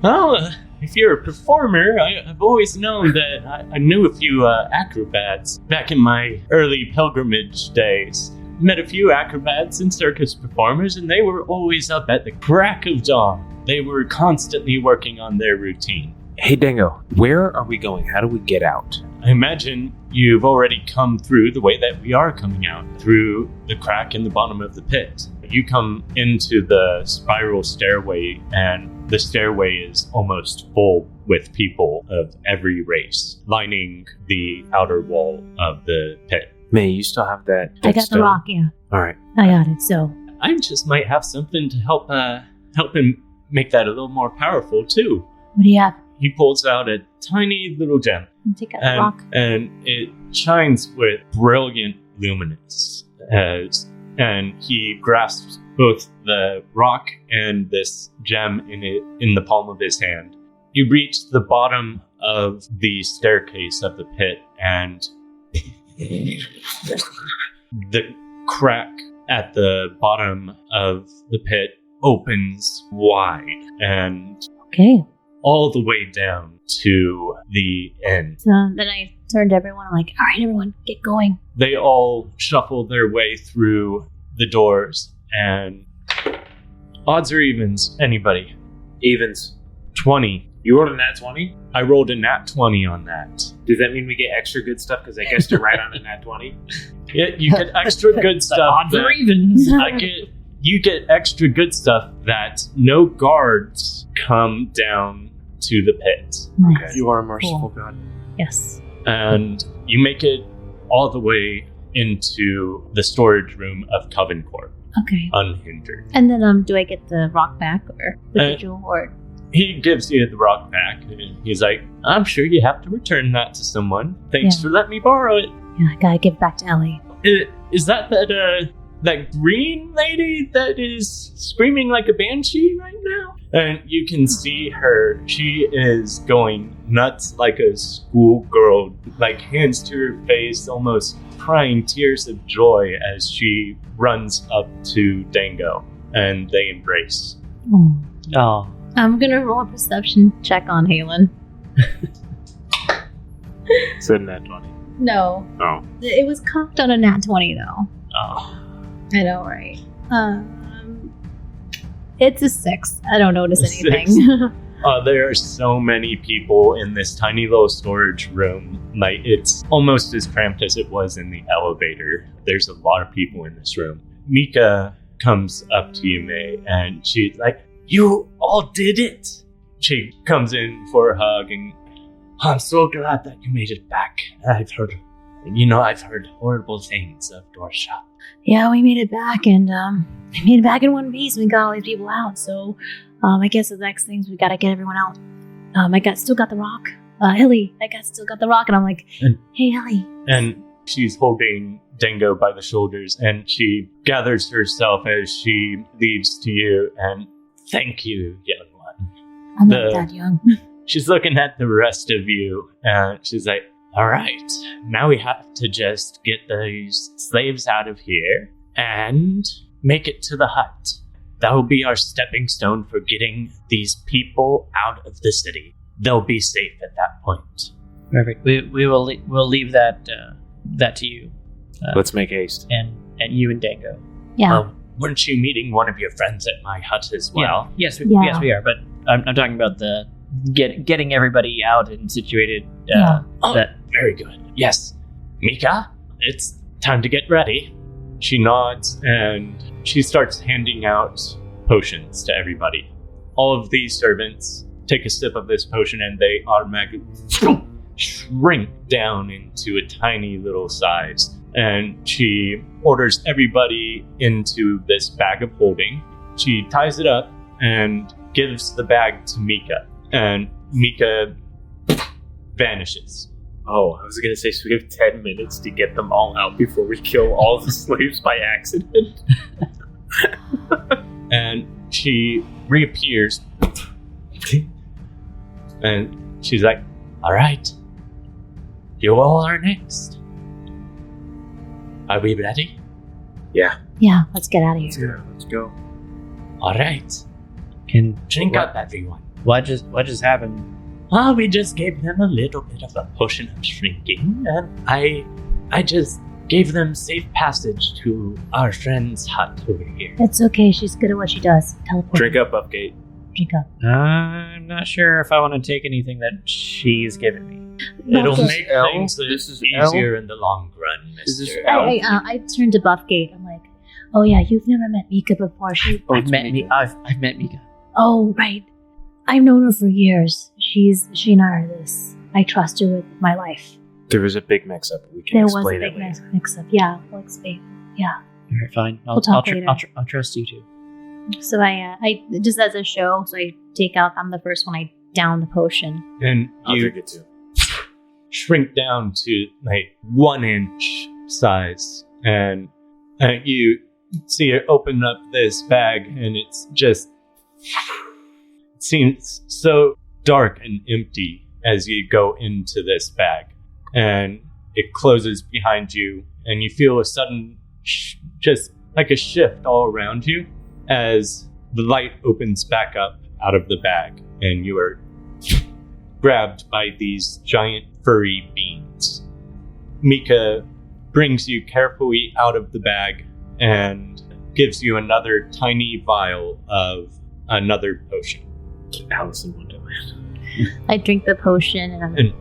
Well, if you're a performer, I've always known that I knew a few acrobats back in my early pilgrimage days. Met a few acrobats and circus performers, and they were always up at the crack of dawn. They were constantly working on their routine. Hey, Dango, where are we going? How do we get out? I imagine you've already come through the way that we are coming out, through the crack in the bottom of the pit. You come into the spiral stairway, and the stairway is almost full with people of every race, lining the outer wall of the pit. May, you still have that? I got stone? the rock, yeah. All right. I got it, so. I just might have something to help him make that a little more powerful, too. What do you have? He pulls out a tiny little gem. Take out the rock. And it shines with brilliant luminance. And he grasps both the rock and this gem in the palm of his hand. You reach the bottom of the staircase of the pit, and the crack at the bottom of the pit opens wide and all the way down to the end. So then I turned to everyone. I'm like, all right, everyone, get going. They all shuffle their way through the doors, and odds or evens, anybody? Evens. 20. You rolled a nat 20? I rolled a nat 20 on that. Does that mean we get extra good stuff because I guessed it right on a nat 20? Yeah, you get extra good stuff. Odds or evens. You get extra good stuff that no guards come down to the pit. Nice. Okay. You are a merciful God. Yes. And you make it all the way into the storage room of Coven Corp. Okay. Unhindered. And then do I get the rock back or the jewel or? He gives you the rock back, and he's like, I'm sure you have to return that to someone. Thanks for letting me borrow it. Yeah, I gotta give it back to Ellie. Is that green lady that is screaming like a banshee right now? And you can see her. She is going nuts like a schoolgirl, like hands to her face, almost crying tears of joy as she runs up to Dango, and they embrace. Oh. I'm gonna roll a perception check on Halen. So nat 20. No. Oh. It was cocked on a nat 20, though. Oh. I know, right? It's a 6. I don't notice A anything. There are so many people in this tiny little storage room. Like, it's almost as cramped as it was in the elevator. There's a lot of people in this room. Mika comes up to you, May, and she's like, "You all did it!" She comes in for a hug, and I'm so glad that you made it back. I've heard horrible things of Dorshoppe. Yeah, we made it back, and we made it back in one piece. We got all these people out, so I guess the next thing's we gotta get everyone out. Still got the rock. Hilly, still got the rock, and I'm like, hey, Hilly. And she's holding Dango by the shoulders, and she gathers herself as she leads to you, and thank you, young one. I'm not that young. She's looking at the rest of you, and she's like, all right, now we have to just get these slaves out of here and make it to the hut. That will be our stepping stone for getting these people out of the city. They'll be safe at that point. Perfect. We'll leave that to you. Let's make haste. And you and Dango. Yeah. Weren't you meeting one of your friends at my hut as well? Yeah. Yes, we are. But I'm talking about the getting everybody out and situated. Very good. Yes. Mika, it's time to get ready. She nods and she starts handing out potions to everybody. All of these servants take a sip of this potion and they automatically shrink down into a tiny little size. And she orders everybody into this bag of holding. She ties it up and gives the bag to Mika. And Mika vanishes. Oh, I was going to say, so we have 10 minutes to get them all out before we kill all the slaves by accident. And she reappears. And she's like, all right, you all are next. Are we ready? Yeah. Yeah, let's get out of here. Let's go. All right. Can Drink up, everyone. What just happened? Well, we just gave them a little bit of a potion of shrinking, and I just gave them safe passage to our friend's hut over here. It's okay. She's good at what she does. Teleport. Drink up, Upgate. Drink up. I'm not sure if I want to take anything that she's given me. It'll make things easier in the long run, mister. I turned to Buffgate. I'm like, oh yeah, you've never met Mika before. I've met Mika. Oh, right. I've known her for years. She and I are this. I trust her with my life. There was a big mix-up. We can explain it later. There was a big mix-up. Yeah, we'll explain. Yeah. All right, fine. We'll talk later. I'll trust you too. So I just as a show, so I take out, I'm the first one, I down the potion. And I'll you drink it too. Shrink down to like 1 inch size. And you see her open up this bag and it's just... It seems so dark and empty as you go into this bag. And it closes behind you and you feel a sudden just like a shift all around you as the light opens back up out of the bag and you are grabbed by these giant furry beings. Mika brings you carefully out of the bag and gives you another tiny vial of another potion. Alice in Wonderland. I drink the potion and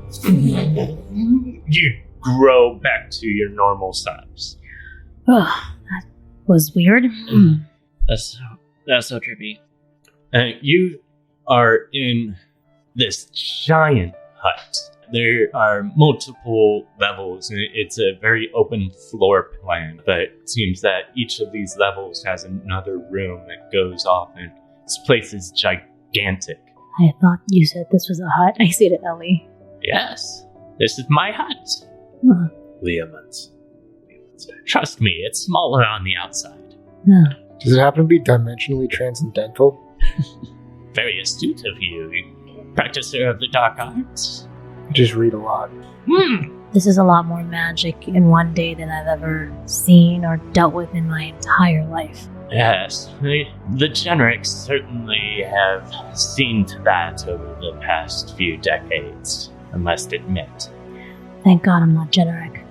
you grow back to your normal size. Oh, that was weird. That's so trippy. You are in this giant hut. There are multiple levels, and it's a very open floor plan, but it seems that each of these levels has another room that goes off, and this place is gigantic. I thought you said this was a hut. I say to Ellie. Yes, this is my hut. Leomund's. Trust me, it's smaller on the outside. Does it happen to be dimensionally transcendental? Very astute of you. Practicer of the dark arts. Just read a lot. This is a lot more magic in one day than I've ever seen or dealt with in my entire life. Yes, the generics certainly have seen to that over the past few decades, I must admit. Thank God I'm not generic.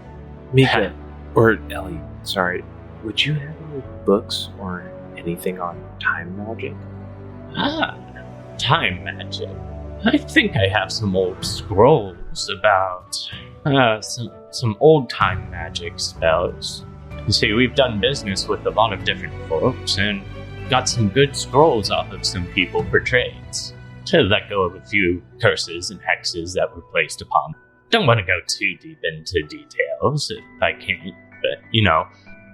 Mika, or Ellie, sorry, would you have any books or anything on time magic? Time magic. I think I have some old scrolls about some old time magic spells. You see, we've done business with a lot of different folks and got some good scrolls off of some people for trades. To let go of a few curses and hexes that were placed upon them. Don't want to go too deep into details if I can't, but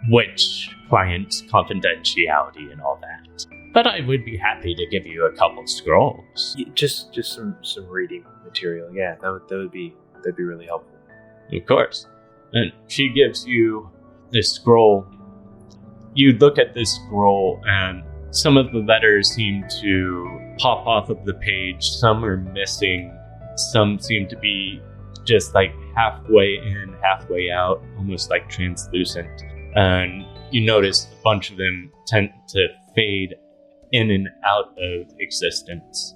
which client confidentiality and all that. But I would be happy to give you a couple scrolls. Just some reading material. Yeah, that'd be really helpful. Of course. And she gives you this scroll. You look at this scroll and some of the letters seem to pop off of the page. Some are missing. Some seem to be just like halfway in, halfway out, almost like translucent. And you notice a bunch of them tend to fade in and out of existence.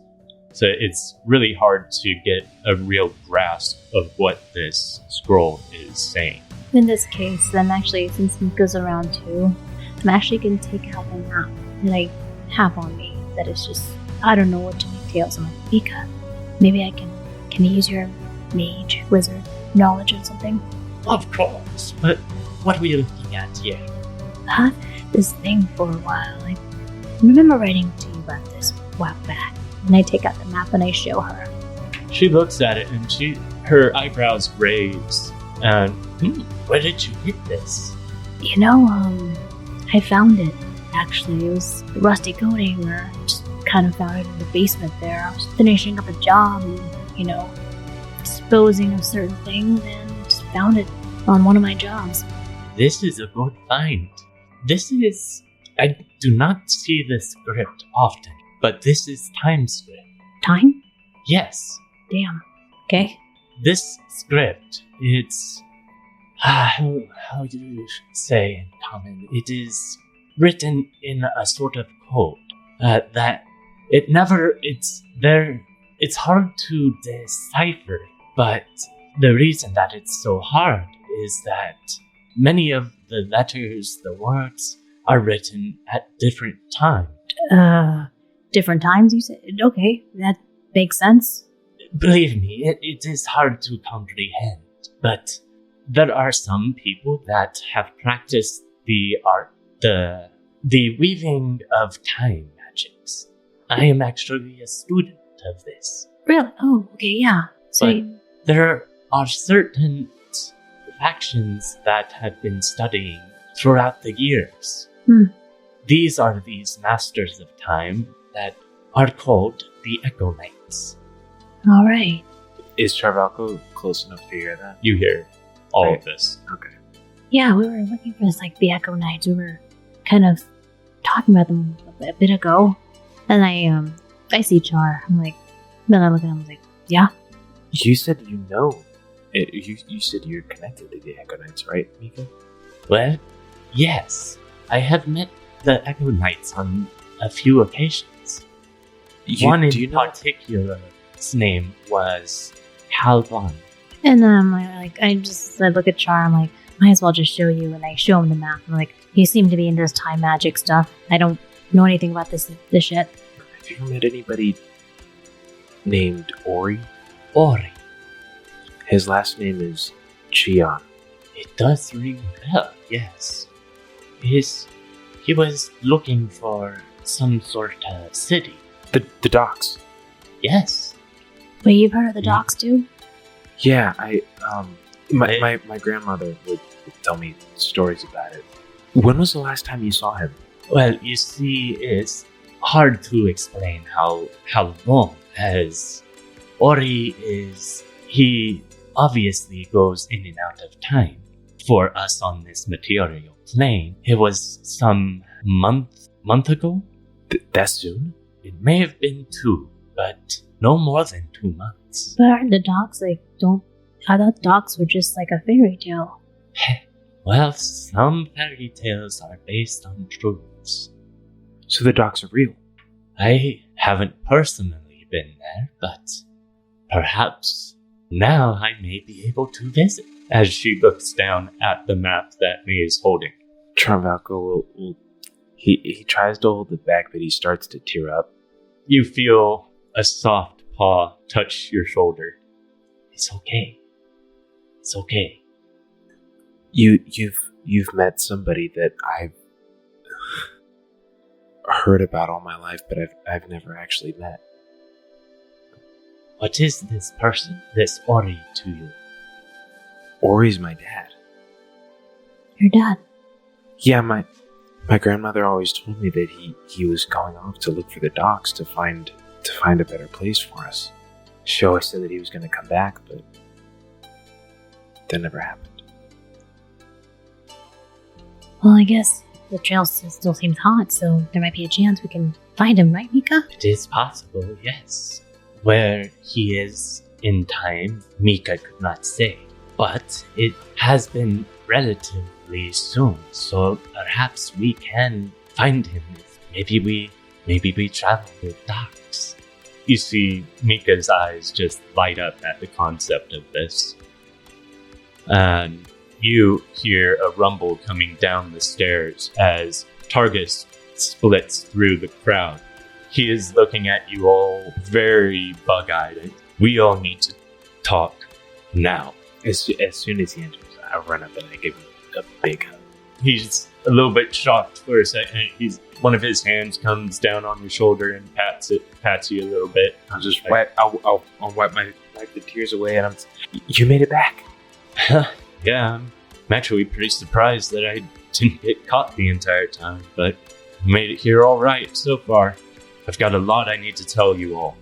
So it's really hard to get a real grasp of what this scroll is saying. In this case, then actually, since Mika's around too, I'm actually going to take out the map that I have on me. That is just, I don't know what to make tales. I'm like, Mika, maybe I can I use your mage, wizard, knowledge or something? Of course, but what are we looking at here? I've had this thing for a while. I remember writing to you about this a while back. And I take out the map and I show her. She looks at it and her eyebrows raise. And, where did you get this? I found it, actually. It was a rusty coating, or just kind of found it in the basement there. I was finishing up a job and, disposing of certain things, and just found it on one of my jobs. This is a good find. I do not see this script often, but this is time script. Time? Yes. Damn. Okay. This script, it's... how do you say in common? It is written in a sort of code that it never... It's hard to decipher, but the reason that it's so hard is that many of the letters, the words, are written at different times. Different times, you said? Okay, that makes sense. Believe me, it is hard to comprehend, but there are some people that have practiced the art, the weaving of time magics. I am actually a student of this. Really? Oh, okay, yeah. So there are certain factions that have been studying throughout the years. These are these masters of time that are called the Echo Knights. All right. Is Charvalco close enough to hear that? You hear all of this. Okay. Yeah, we were looking for this, the Echo Knights. We were kind of talking about them a bit ago. And I see Char. Then I look at him, yeah? You said you know. You said you're connected to the Echo Knights, right, Mika? Well, yes. I have met the Echo Knights on a few occasions. One in particular's name was Calvan. And I look at Char, I'm might as well just show you, and I show him the map. I'm you seem to be into this time magic stuff. I don't know anything about this yet. Have you ever met anybody named Ori? Ori. His last name is Chion. It does ring a bell, yes. He was looking for some sort of city. The docks. Yes. Wait, you've heard of the docks too? Yeah, my grandmother would tell me stories about it. When was the last time you saw him? Well, you see, it's hard to explain how long, as Ori he obviously goes in and out of time. For us on this material plane, it was some month ago. That soon? It may have been 2, but no more than 2 months. But aren't the dogs I thought dogs were just like a fairy tale. Well, some fairy tales are based on truths. So the dogs are real. I haven't personally been there, but perhaps now I may be able to visit. As she looks down at the map that May is holding. Charvalco will he tries to hold it back, but he starts to tear up. You feel a soft paw touch your shoulder. It's okay. It's okay. You've met somebody that I've heard about all my life, but I've never actually met. What is this person, this Ori, to you? Ori's my dad. Your dad? Yeah, my grandmother always told me that he was going off to look for the docks to find a better place for us. She always said that he was going to come back, but that never happened. Well, I guess the trail still seems hot, so there might be a chance we can find him, right, Mika? It is possible, yes. Where he is in time, Mika could not say. But it has been relatively soon, so perhaps we can find him. Maybe we travel with dogs. You see Mika's eyes just light up at the concept of this. And you hear a rumble coming down the stairs as Targus splits through the crowd. He is looking at you all very bug-eyed. We all need to talk now. As soon as he enters, I run up and I give him a big hug. He's a little bit shocked for a second. One of his hands comes down on your shoulder and pats you a little bit. I'll just I'll wipe the tears away, and you made it back. Yeah, I'm actually pretty surprised that I didn't get caught the entire time, but made it here all right so far. I've got a lot I need to tell you all.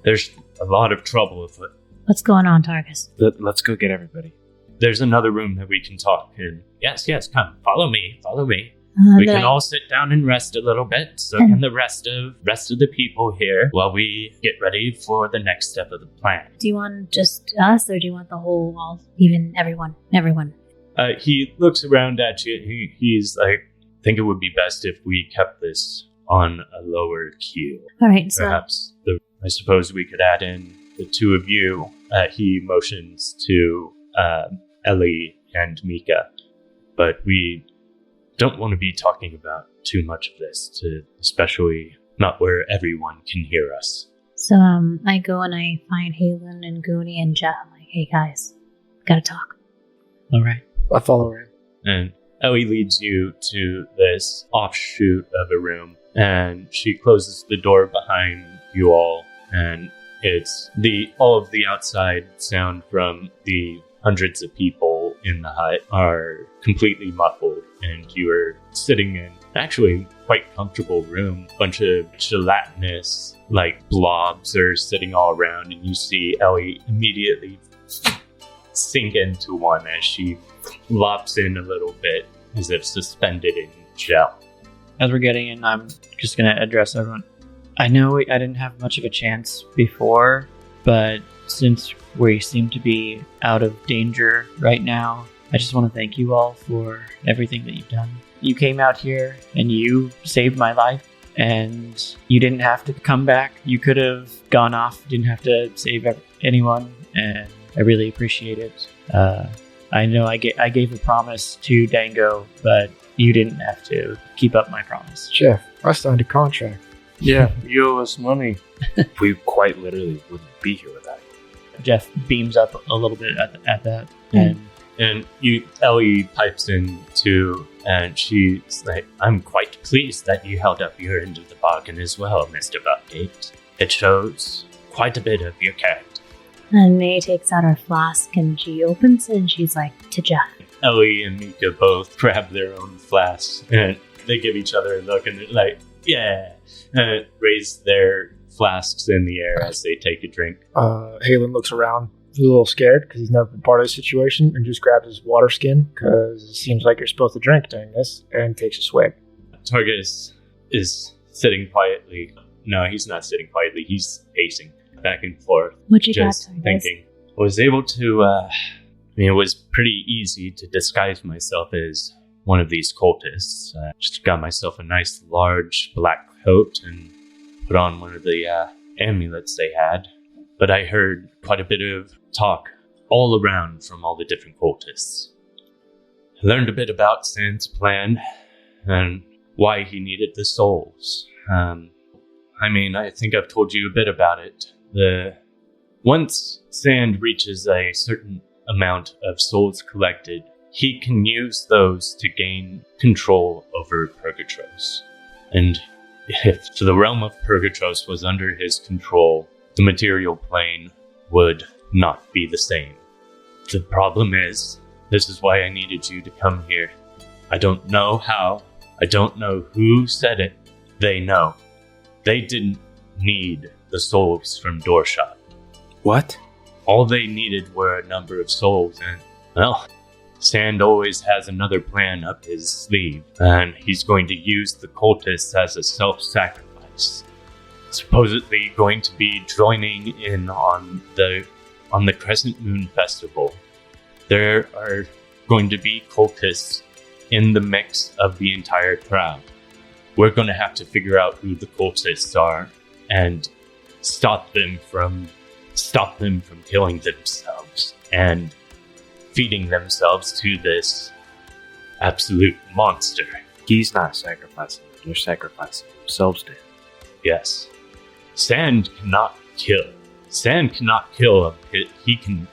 There's a lot of trouble afoot. What's going on, Targus? Let's go get everybody. There's another room that we can talk in. Yes, come. Follow me. We can all sit down and rest a little bit. So can the rest of the people here while we get ready for the next step of the plan. Do you want just us, or do you want the whole, even everyone? Everyone. He looks around at you. He's like, I think it would be best if we kept this on a lower keel. All right, so perhaps I suppose we could add in the two of you. He motions to Ellie and Mika, but we don't want to be talking about too much of this, especially not where everyone can hear us. So I go and I find Halen and Goonie and Jeff. I'm like, hey guys, gotta talk. All right. I follow her. And Ellie leads you to this offshoot of a room, and she closes the door behind you all, and it's all of the outside sound from the hundreds of people in the hut are completely muffled, and you are sitting in actually quite comfortable room. A bunch of gelatinous blobs are sitting all around, and you see Ellie immediately sink into one as she flops in a little bit as if suspended in gel. As we're getting in, I'm just going to address everyone. I know I didn't have much of a chance before, but since we seem to be out of danger right now, I just want to thank you all for everything that you've done. You came out here and you saved my life, and you didn't have to come back. You could have gone off, didn't have to save anyone, and I really appreciate it. I know I gave a promise to Dango, but you didn't have to keep up my promise. Jeff, I signed a contract. Yeah, you owe us money. We quite literally wouldn't be here without you. Jeff beams up a little bit at that, and Ellie pipes in too, and she's like, "I'm quite pleased that you held up your end of the bargain as well, Mr. Buckgate. It shows quite a bit of your character." And May takes out her flask and she opens it and she's like, to Jeff. Ellie and Mika both grab their own flasks, and they give each other a look, and they're like, "Yeah," and raise their flasks in the air as they take a drink. Halen looks around, he's a little scared because he's never been part of the situation, and just grabs his water skin because it seems like you're supposed to drink during this, and takes a swig. Targus is sitting quietly. No, he's not sitting quietly. He's pacing back and forth. What you just got, thinking. Was able to, it was pretty easy to disguise myself as one of these cultists. Just got myself a nice large black coat and put on one of the amulets they had. But I heard quite a bit of talk all around from all the different cultists. I learned a bit about Sand's plan and why he needed the souls. I think I've told you a bit about it. Once Sand reaches a certain amount of souls collected, he can use those to gain control over Purgatros. And if the realm of Purgatros was under his control, the material plane would not be the same. The problem is, this is why I needed you to come here. I don't know how. I don't know who said it. They know. They didn't need the souls from Dorshoppe. What? All they needed were a number of souls, and, well, Sand always has another plan up his sleeve, and he's going to use the cultists as a self-sacrifice. Supposedly going to be joining in on the Crescent Moon Festival. There are going to be cultists in the mix of the entire crowd. We're going to have to figure out who the cultists are and stop them from killing themselves and feeding themselves to this absolute monster. He's not sacrificing them. They're sacrificing themselves to him. Yes. Sand cannot kill. Sand cannot kill. He can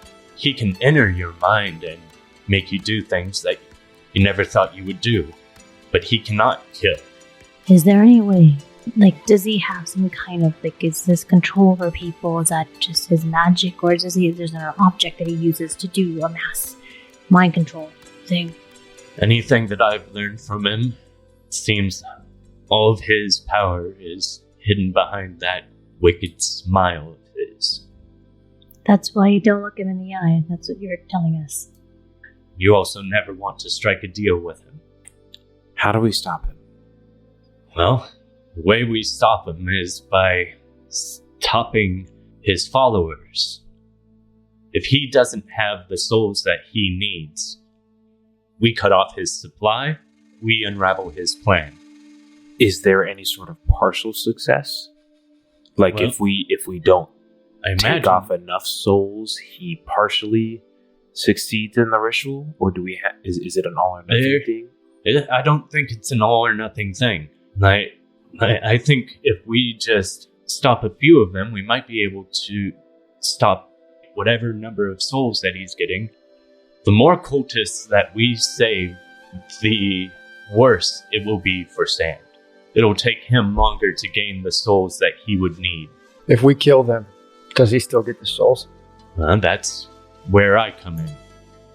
enter your mind and make you do things that you never thought you would do. But he cannot kill. Is there any way, does he have some kind of, is this control over people? Is that just his magic? Or there's an object that he uses to do a mass mind control thing? Anything that I've learned from him, it seems all of his power is hidden behind that wicked smile of his. That's why you don't look him in the eye. That's what you're telling us. You also never want to strike a deal with him. How do we stop him? Well, the way we stop him is by stopping his followers. If he doesn't have the souls that he needs, we cut off his supply, we unravel his plan. Is there any sort of partial success? If we don't take off enough souls, he partially succeeds in the ritual? Or do we is it an all or nothing thing? I don't think it's an all or nothing thing. I think if we just stop a few of them, we might be able to stop whatever number of souls that he's getting. The more cultists that we save, the worse it will be for Sand. It'll take him longer to gain the souls that he would need. If we kill them, does he still get the souls? That's where I come in.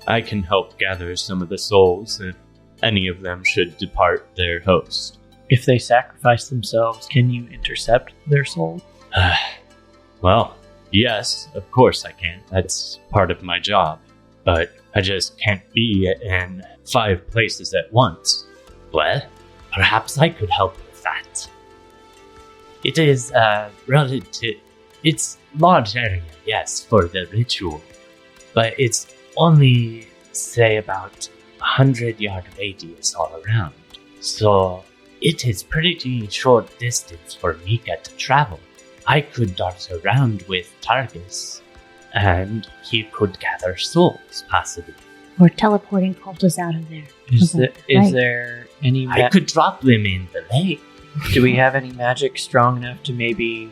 I can help gather some of the souls if any of them should depart their host. If they sacrifice themselves, can you intercept their soul? Well, yes, of course I can. That's part of my job. But I just can't be in 5 places at once. Well, perhaps I could help with that. It is relative. It's large area, yes, for the ritual, but it's only, say, about 100-yard radius all around. So it is pretty short distance for Mika to travel. I could dart around with Targus, and he could gather souls, possibly. We're teleporting cultists out of there. Is there any... I could drop them in the lake. Do we have any magic strong enough to maybe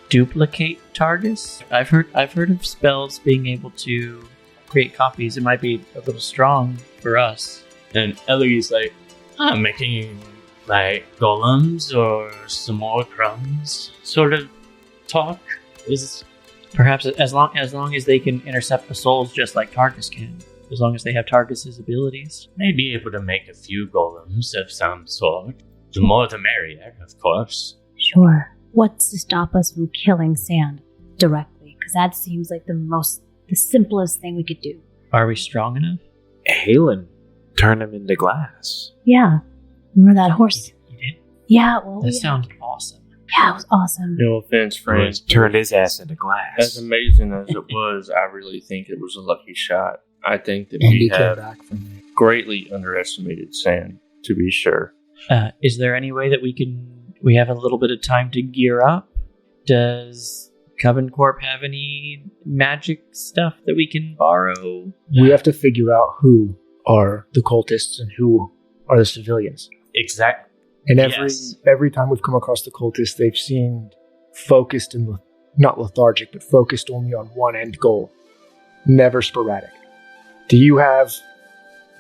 duplicate Targus? I've heard of spells being able to create copies. It might be a little strong for us. And Ellie's like, I'm making golems or some more crumbs sort of talk. Is perhaps as long as they can intercept the souls just like Targus can. As long as they have Targus's abilities. May be able to make a few golems of some sort. The more the merrier, of course. Sure. What's to stop us from killing Sand directly? Because that seems like the simplest thing we could do. Are we strong enough? Halen turned him into glass. Yeah. Remember that horse? You did? Yeah, well... That sounds awesome. Yeah, it was awesome. No offense, friends. Turned his ass into glass. As amazing as it was, I really think it was a lucky shot. I think that And he we came have back from it. greatly underestimated Sand, to be sure. Is there any way that we have a little bit of time to gear up? Does Coven Corp have any magic stuff that we can borrow? We have to figure out who are the cultists and who are the civilians. Exactly. And Yes. every time we've come across the cultists, they've seemed focused and not lethargic, but focused only on one end goal. Never sporadic. Do you have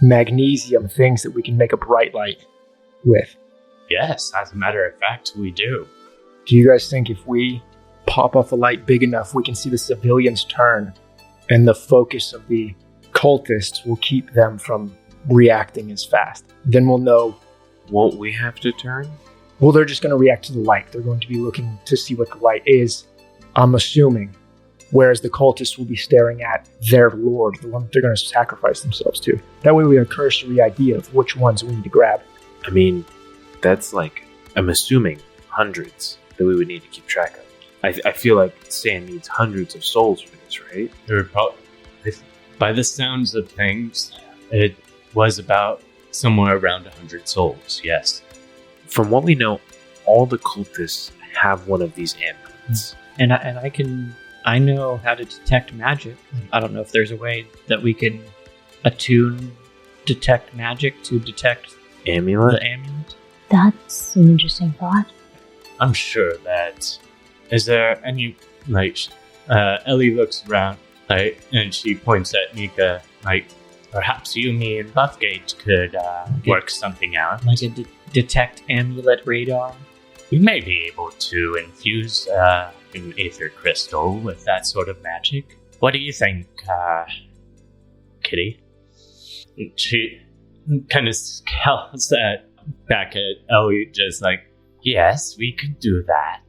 magnesium things that we can make a bright light with? Yes, as a matter of fact, we do. Do you guys think if we pop off a light big enough, we can see the civilians turn, and the focus of the cultists will keep them from reacting as fast? Then we'll know. Won't we have to turn? Well, they're just going to react to the light. They're going to be looking to see what the light is, I'm assuming. Whereas the cultists will be staring at their lord, the one that they're going to sacrifice themselves to. That way we have a cursory idea of which ones we need to grab. I mean, that's like, I'm assuming hundreds that we would need to keep track of. I feel like Sand needs hundreds of souls for this, right? There were by the sounds of things, it was about somewhere around 100 souls, yes. From what we know, all the cultists have one of these amulets. And I know how to detect magic. I don't know if there's a way that we can detect magic to detect Amulet? the amulet. That's an interesting thought. I'm sure that. Is there any, Ellie looks around, and she points at Nika, perhaps you, me, and Buffgate could work something out. Like a detect amulet radar. We may be able to infuse an aether crystal with that sort of magic. What do you think, Kitty? She kind of scowls back at Ellie, just like, yes, we could do that.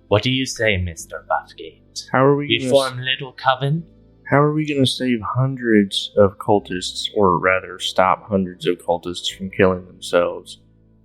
What do you say, Mr. Buffgate? How are we We gonna form little coven? How are we going to save hundreds of cultists, or rather stop hundreds of cultists from killing themselves,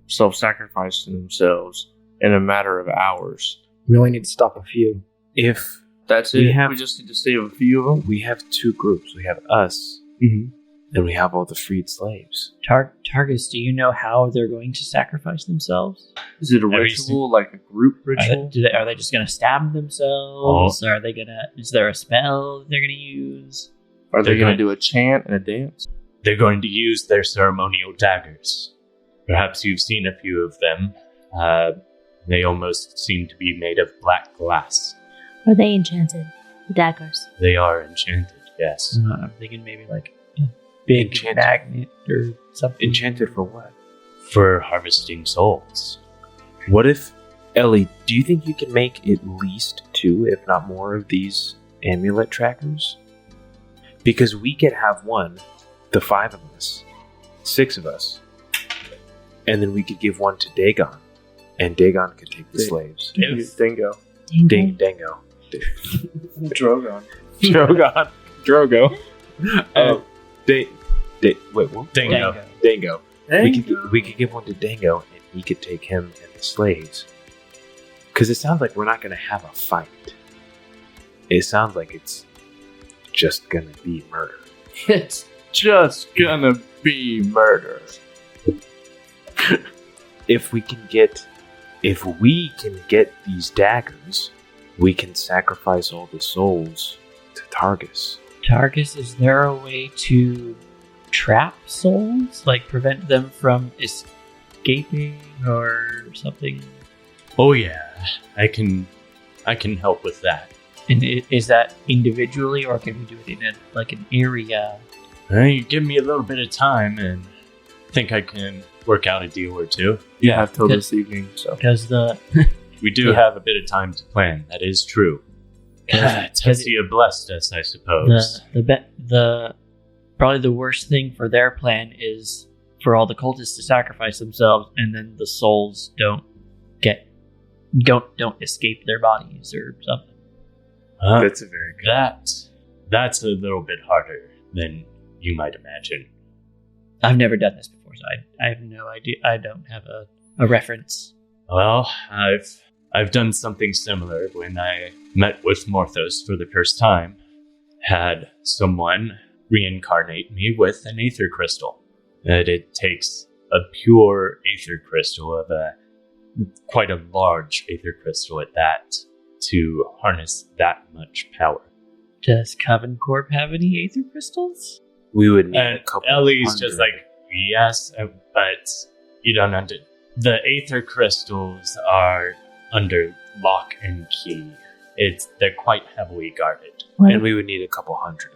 self-sacrificing themselves in a matter of hours? We only need to stop a few. If That's We it? have- We just need to save a few of them? we have two groups, we have us, and we have all the freed slaves. Targus, do you know how they're going to sacrifice themselves? Is it a Every ritual, like a group ritual? Are they just going to stab themselves? Are they going to? Is there a spell they're going to use? Are they They're going to going- do a chant and a dance? They're going to use their ceremonial daggers. Perhaps you've seen a few of them. They almost seem to be made of black glass. Are they enchanted? The daggers. They are enchanted, yes. I'm thinking maybe like a big Enchanted. magnet or something. Enchanted for what? For harvesting souls. What if, Ellie, do you think you can make at least 2, if not more, of these amulet trackers? Because we could have one, the 5 of us, 6 of us, and then we could give one to Dagon, and Dagon could take the slaves. Dingo. Dango. Drogon. Drogo. Wait, what? Dingo. Dango. We could give one to Dango, and he could take him and the slaves. Because it sounds like we're not going to have a fight. It sounds like it's just going to be murder. It's just gonna be murder. If we can get these daggers, we can sacrifice all the souls to Targus. Targus, is there a way to trap souls? Like prevent them from escaping or something? Oh yeah, I can help with that. And is that individually, or can we do it in an area? You give me a little bit of time, and I think I can work out a deal or two. You have till this evening, so. Because We do have a bit of time to plan. That is true. Tessia blessed us, I suppose. the probably the worst thing for their plan is for all the cultists to sacrifice themselves, and then the souls don't escape their bodies or something. That's a very good. That's a little bit harder than you might imagine. I've never done this before, so I have no idea. I don't have a reference. Well, I've I've done something similar when I met with Morthos for the first time. Had someone reincarnate me with an aether crystal. And it takes a pure aether crystal of quite a large aether crystal at that to harness that much power. Does Coven Corp have any aether crystals? We would need And a couple. Ellie's hundred. just like, yes, but you don't understand. The aether crystals are under lock and key. They're quite heavily guarded. What? And we would need a couple hundred.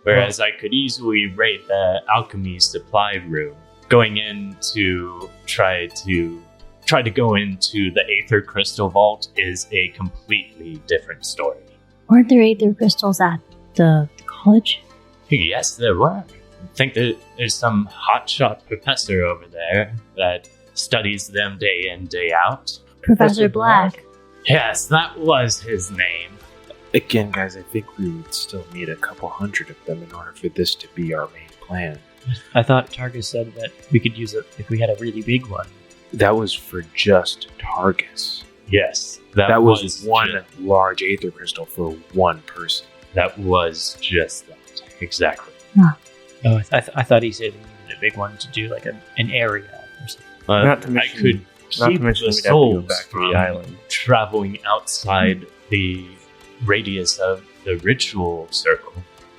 Whereas I could easily raid the alchemy supply room, going in to try to go into the aether crystal vault is a completely different story. Weren't there aether crystals at the college? Yes, there were. I think that there's some hotshot professor over there that studies them day in, day out. Professor Black. Yes, that was his name. Again, guys, I think we would still need a couple hundred of them in order for this to be our main plan. I thought Targus said that we could use it if we had a really big one. That was for just Targus. Yes, That was one large aether crystal for one person. That was just that. Exactly. Oh, I thought he said we needed a big one to do like an area or something. Not to I mention- could not to keep mention the we'd have to go souls back to the from island. traveling outside the radius of the ritual circle.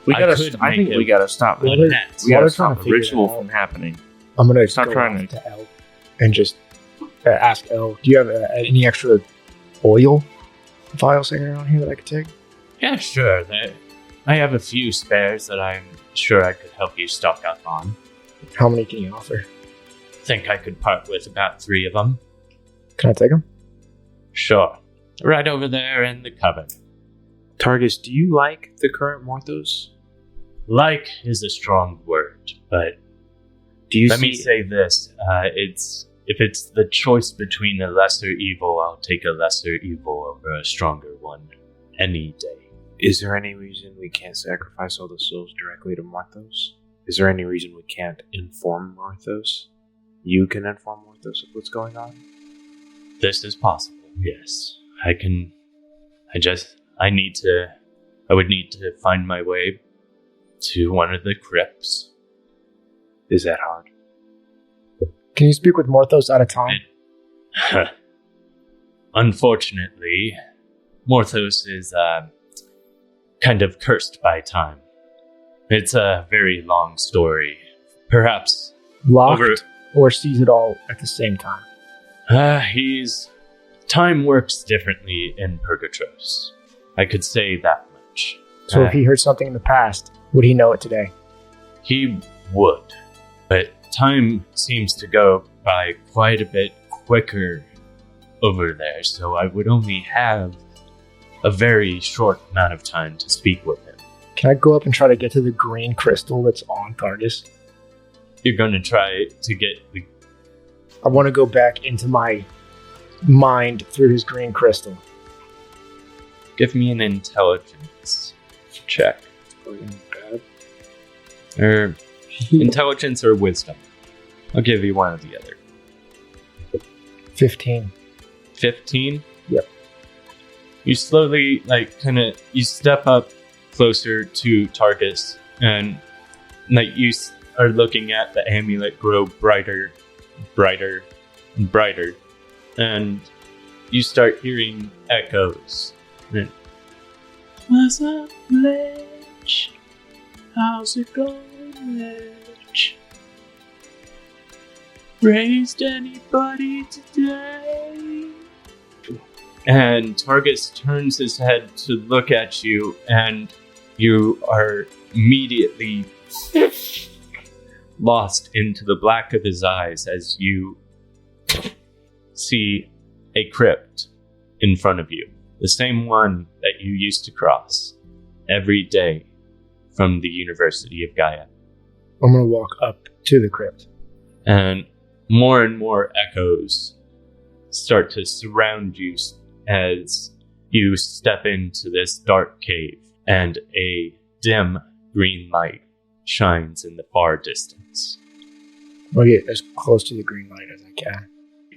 I could I think make we a- gotta stop a it. net. We gotta While they're trying stop to the figure ritual it out, from happening. I'm gonna Stop go trying off to- to Elle and just ask Elle, do you have any extra oil vials hanging around here that I could take? Yeah, sure. I have a few spares that I'm sure I could help you stock up on. How many can you offer? Think I could part with about 3 of them. Can I take them? Sure. Right over there in the cupboard. Targus, do you like the current Morthos? Like is a strong word, but Do you let see me say this. If it's the choice between a lesser evil, I'll take a lesser evil over a stronger one any day. Is there any reason we can't sacrifice all the souls directly to Morthos? Is there any reason we can't inform Morthos? You can inform Morthos of what's going on? This is possible, yes. I would need to find my way to one of the crypts. Is that hard? Can you speak with Morthos at a time? Unfortunately, Morthos is kind of cursed by time. It's a very long story. Perhaps Locked or sees it all at the same time? time works differently in Purgatros. I could say that much. So if he heard something in the past, would he know it today? He would, but time seems to go by quite a bit quicker over there, so I would only have a very short amount of time to speak with him. Can I go up and try to get to the green crystal that's on Targus? You're going to try to get the... I want to go back into my mind through his green crystal. Give me an intelligence check. Or intelligence or wisdom. I'll give you one or the other. 15. 15? Yep. You slowly, you step up closer to Targus, and you are looking at the amulet grow brighter, brighter, and brighter, and you start hearing echoes. And, what's up, Ledge? How's it going, Ledge? Raised anybody today? And Targus turns his head to look at you, and you are immediately lost into the black of his eyes as you see a crypt in front of you. The same one that you used to cross every day from the University of Gaia. I'm going to walk up to the crypt. And more echoes start to surround you as you step into this dark cave, and a dim green light shines in the far distance. I'll get as close to the green light as I can.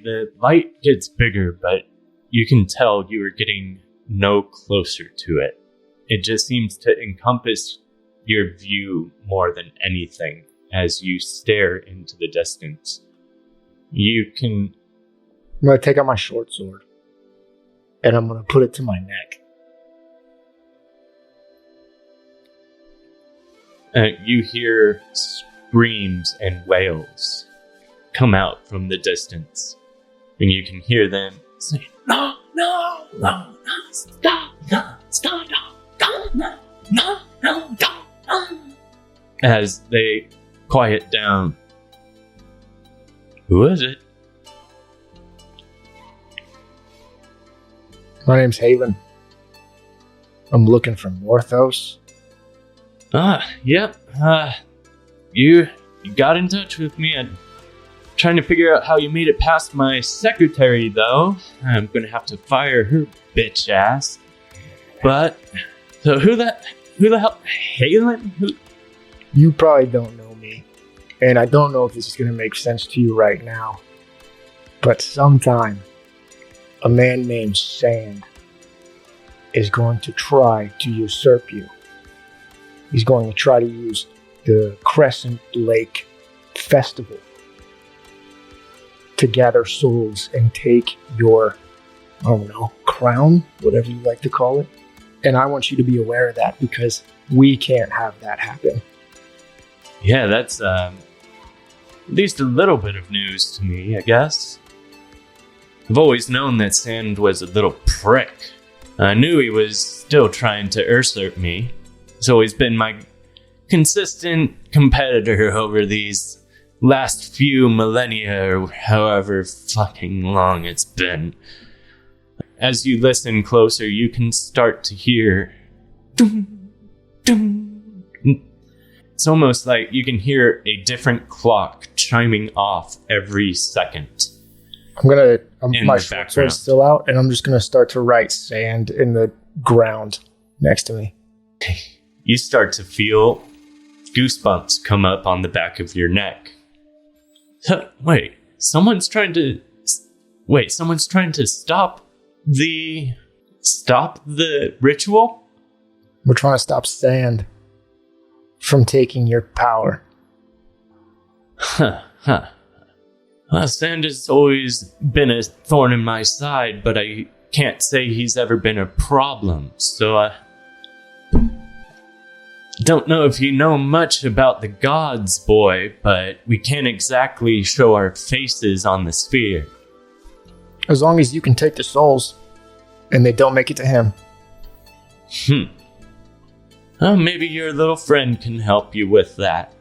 The light gets bigger, but you can tell you are getting no closer to it. It just seems to encompass your view more than anything as you stare into the distance. You can... I'm going to take out my short sword, and I'm going to put it to my neck. You hear screams and wails come out from the distance, and you can hear them say, "No, no, no, no, stop, no, stop, no, no, no, no," as they quiet down. Who is it? My name's Halen. I'm looking for Morthos. Yep. You got in touch with me. I'm trying to figure out how you made it past my secretary, though. I'm gonna have to fire her bitch ass. But, so who the hell? Halen? Who? You probably don't know me, and I don't know if this is gonna make sense to you right now, but sometime, a man named Sandd is going to try to usurp you. He's going to try to use the Crescent Lake Festival to gather souls and take your, I don't know, crown, whatever you like to call it. And I want you to be aware of that because we can't have that happen. Yeah, that's at least a little bit of news to me, I guess. I've always known that Sandd was a little prick. I knew he was still trying to usurp me. He's always been my consistent competitor over these last few millennia, or however fucking long it's been. As you listen closer, you can start to hear... Dum, dum. It's almost like you can hear a different clock chiming off every second. My short sword's still out, and I'm just gonna start to write Sandd in the ground next to me. You start to feel goosebumps come up on the back of your neck. Wait, someone's trying to stop the ritual? We're trying to stop Sandd from taking your power. Well, Sandd has always been a thorn in my side, but I can't say he's ever been a problem, so I don't know if you know much about the gods, boy, but we can't exactly show our faces on the sphere. As long as you can take the souls, and they don't make it to him. Well, maybe your little friend can help you with that.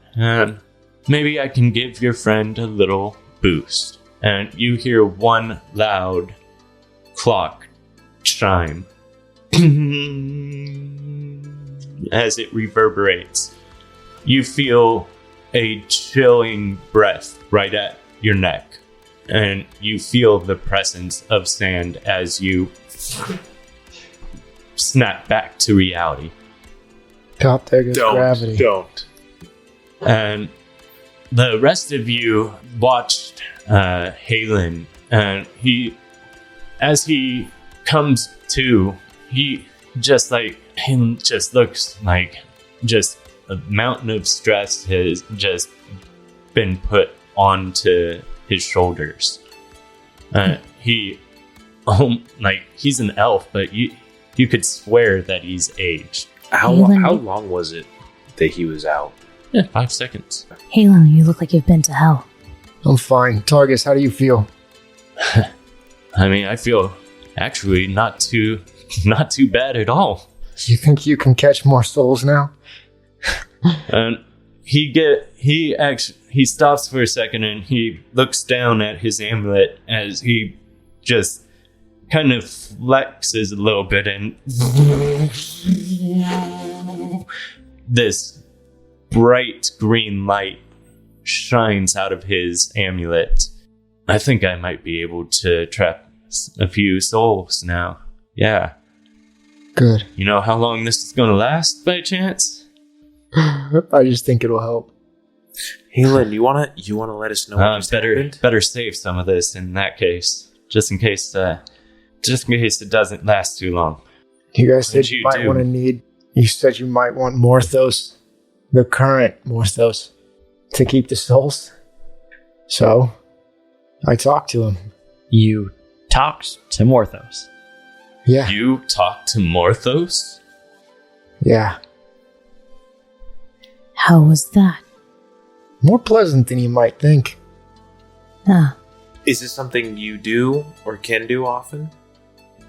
Maybe I can give your friend a little boost. And you hear one loud clock chime. As it reverberates, you feel a chilling breath right at your neck, and you feel the presence of Sandd as you snap back to reality. There goes gravity. Don't. And the rest of you watched Halen, and as he comes to, he just looks like just a mountain of stress has just been put onto his shoulders. He's an elf, but you could swear that he's aged. How long was it that he was out? Yeah, 5 seconds. Halen, you look like you've been to hell. I'm fine. Targus, how do you feel? I mean, I feel actually not too bad at all. You think you can catch more souls now? And he stops for a second and he looks down at his amulet as he just kind of flexes a little bit, and this bright green light shines out of his amulet. I think I might be able to trap a few souls now. Yeah. Good. You know how long this is going to last, by chance? I just think it'll help. Halen, you wanna let us know what just happened? Better save some of this in that case, just in case Just in case it doesn't last too long. You guys said What'd you you might do? want to need. You said you might want Morthos, the current Morthos, to keep the souls. So, I talked to him. You talked to Morthos. Yeah, You talked to Morthos? yeah. How was that? More pleasant than you might think. Ah, Is this something you do or can do often?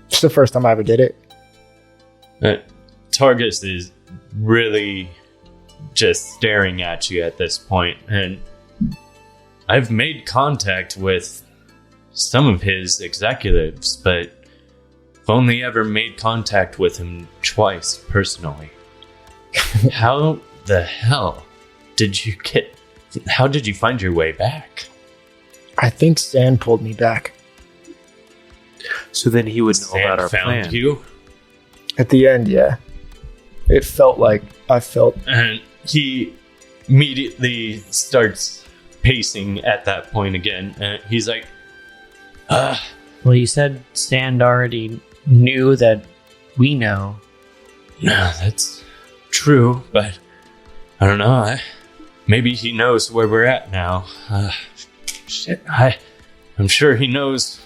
It's the first time I ever did it. Targus is really just staring at you at this point, and I've made contact with some of his executives, but I've only ever made contact with him twice personally. How the hell did you get? How did you find your way back? I think Sand pulled me back. So then he would know Sand about our found plan. you, At the end, yeah. It felt like I felt. and he immediately starts pacing at that point again. And he's like, Well, you said Sand already knew that we know. no, that's true, but I don't know. Maybe he knows where we're at now. Shit, I'm sure he knows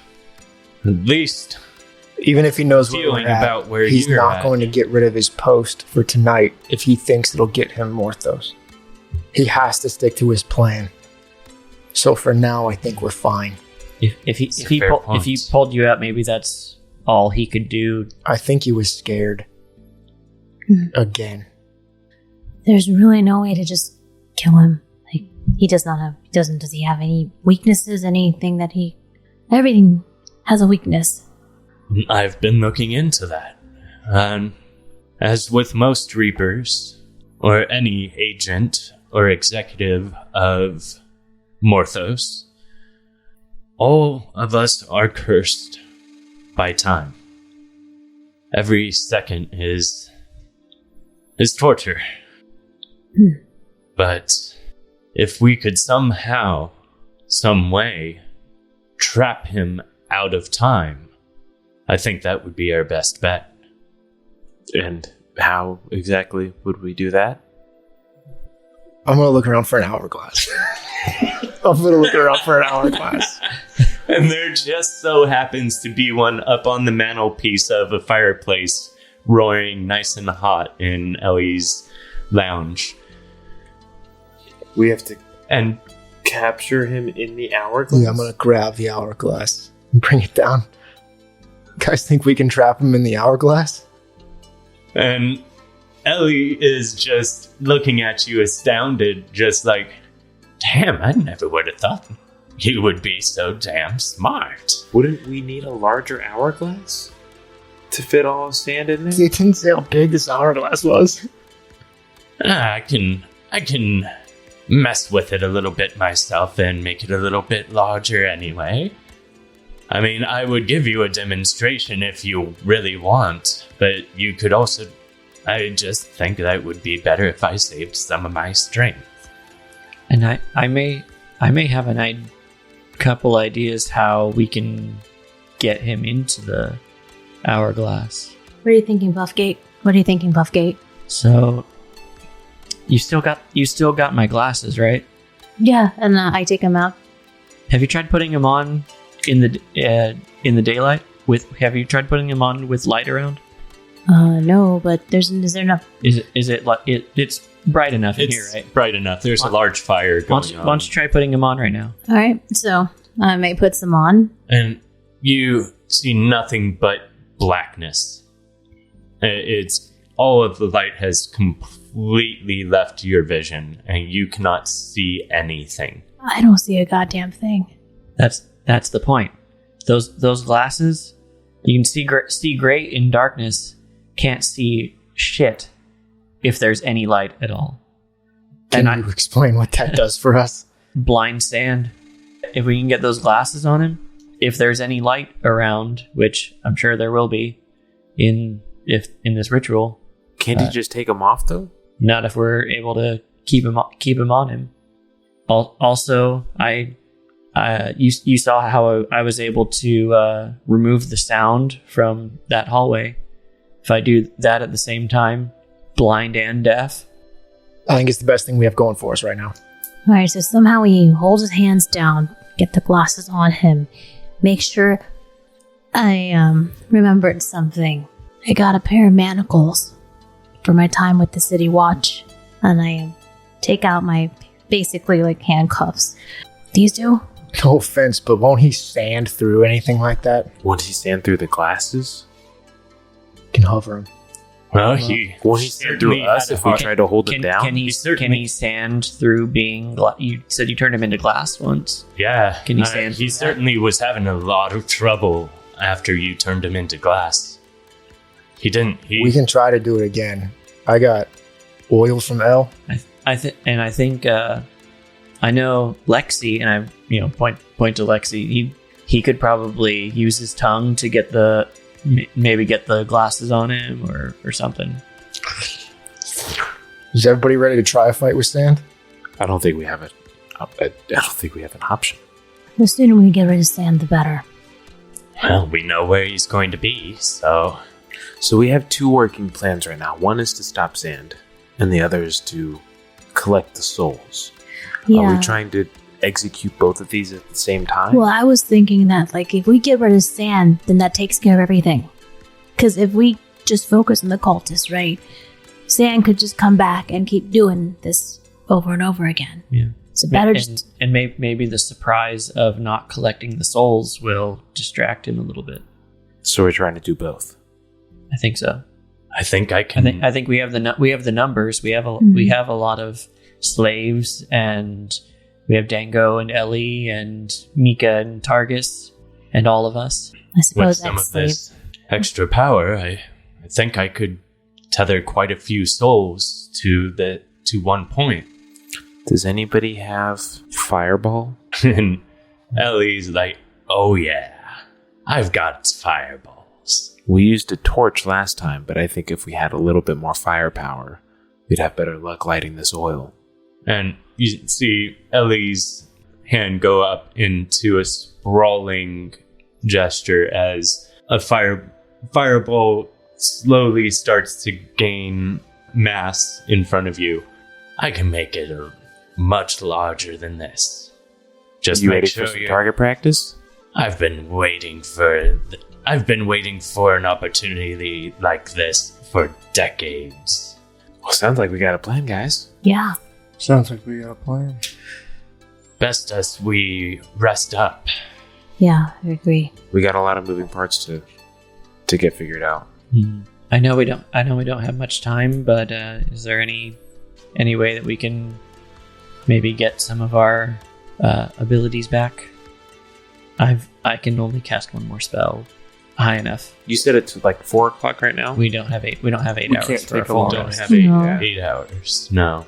at least Even if he knows where feeling we're at, about where he's you're not at. going to get rid of his post for tonight if he thinks it'll get him Morthos. He has to stick to his plan. So for now, I think we're fine. If he fair if he point. pulled you out, maybe that's all he could do. I think he was scared. Again. there's really no way to just kill him. Like, does he have any weaknesses? Anything that everything has a weakness. I've been looking into that. And as with most Reapers, or any agent or executive of Morthos, all of us are cursed by time. Every second is torture. But if we could somehow, some way, trap him out of time, I think that would be our best bet. And how exactly would we do that? I'm going to look around for an hourglass. I'm going to look around for an hourglass. And there just so happens to be one up on the mantelpiece of a fireplace, roaring nice and hot in Ellie's lounge. We have to And capture him in the hourglass? Yeah, I'm going to grab the hourglass and bring it down. Guys think we can trap him in the hourglass? And Ellie is just looking at you astounded, just like, damn, I never would have thought you would be so damn smart. Wouldn't we need a larger hourglass to fit all of Sand in there? They didn't say how big this hourglass was. I can mess with it a little bit myself and make it a little bit larger anyway. I mean, I would give you a demonstration if you really want, but you could also... I just think that would be better if I saved some of my strength. And I may have couple ideas how we can get him into the hourglass. What are you thinking, Buffgate? So you still got my glasses, right? Yeah, and I take him out. Have you tried putting them on in the daylight? Have you tried putting them on with light around? No, but is there enough? Is it like it's bright enough in here, It's right? bright enough. There's a large fire Why going don't on. you try putting them on right now? All right, so May puts them on. And you see nothing but blackness. It's all of the light has completely left your vision, and you cannot see anything. I don't see a goddamn thing. That's the point. Those glasses, you can see gray in darkness. Can't see shit if there's any light at all. Can And you explain what that does for us? blind Sand. If we can get those glasses on him, if there's any light around, which I'm sure there will be in this ritual, Can't he just take them off, though? not if we're able to keep him on him. Also, I You saw how I was able to remove the sound from that hallway. If I do that at the same time, blind and deaf. I think it's the best thing we have going for us right now. All right, so somehow we hold his hands down, get the glasses on him, make sure I remembered something. I got a pair of manacles for my time with the City Watch, and I take out my basically like handcuffs. These do? No offense, but won't he sand through anything like that? Won't he sand through the glasses? Can hover him. Well, Won't he sand through us if we try to hold it down? Can he sand through being... You said you turned him into glass once. Yeah. Can he sand he through certainly was having a lot of trouble after you turned him into glass. He didn't... We can try to do it again. I got oil from L. I think I know Lexi, and I point to Lexi. He could probably use his tongue to get maybe get the glasses on him or something. Is everybody ready to try a fight with sand? I don't think we have an option. The sooner we get rid of sand, the better. Well, we know where he's going to be, so... So we have two working plans right now. One is to stop Sand, and the other is to collect the souls. Yeah. Are we trying to execute both of these at the same time? Well, I was thinking that, like, if we get rid of sand, then that takes care of everything. Because if we just focus on the cultists, right, sand could just come back and keep doing this over and over again. Yeah. So better just... And maybe the surprise of not collecting the souls will distract him a little bit. So we're trying to do both. I think so. I think I can... I think we have the numbers. We have a lot of slaves, and we have Dango and Ellie and Mika and Targus and all of us. I suppose with some of this extra power, I think I could tether quite a few souls to one point. Does anybody have fireball? And Ellie's like, oh yeah, I've got fireballs. We used a torch last time, but I think if we had a little bit more firepower, we'd have better luck lighting this oil. And you see Ellie's hand go up into a sprawling gesture as a fireball slowly starts to gain mass in front of you. I can make it much larger than this. Just you make ready sure for some target practice? I've been waiting for an opportunity like this for decades. Well, sounds like we got a plan, guys. Yeah. Sounds like we got a plan. Best as we rest up. Yeah, I agree. We got a lot of moving parts to get figured out. I know we don't have much time, but is there any way that we can maybe get some of our abilities back? I can only cast one more spell high enough. You said it's like 4 o'clock right now? We don't have 8 We hours can't for a take a full long Don't rest. have No. 8 hours. No.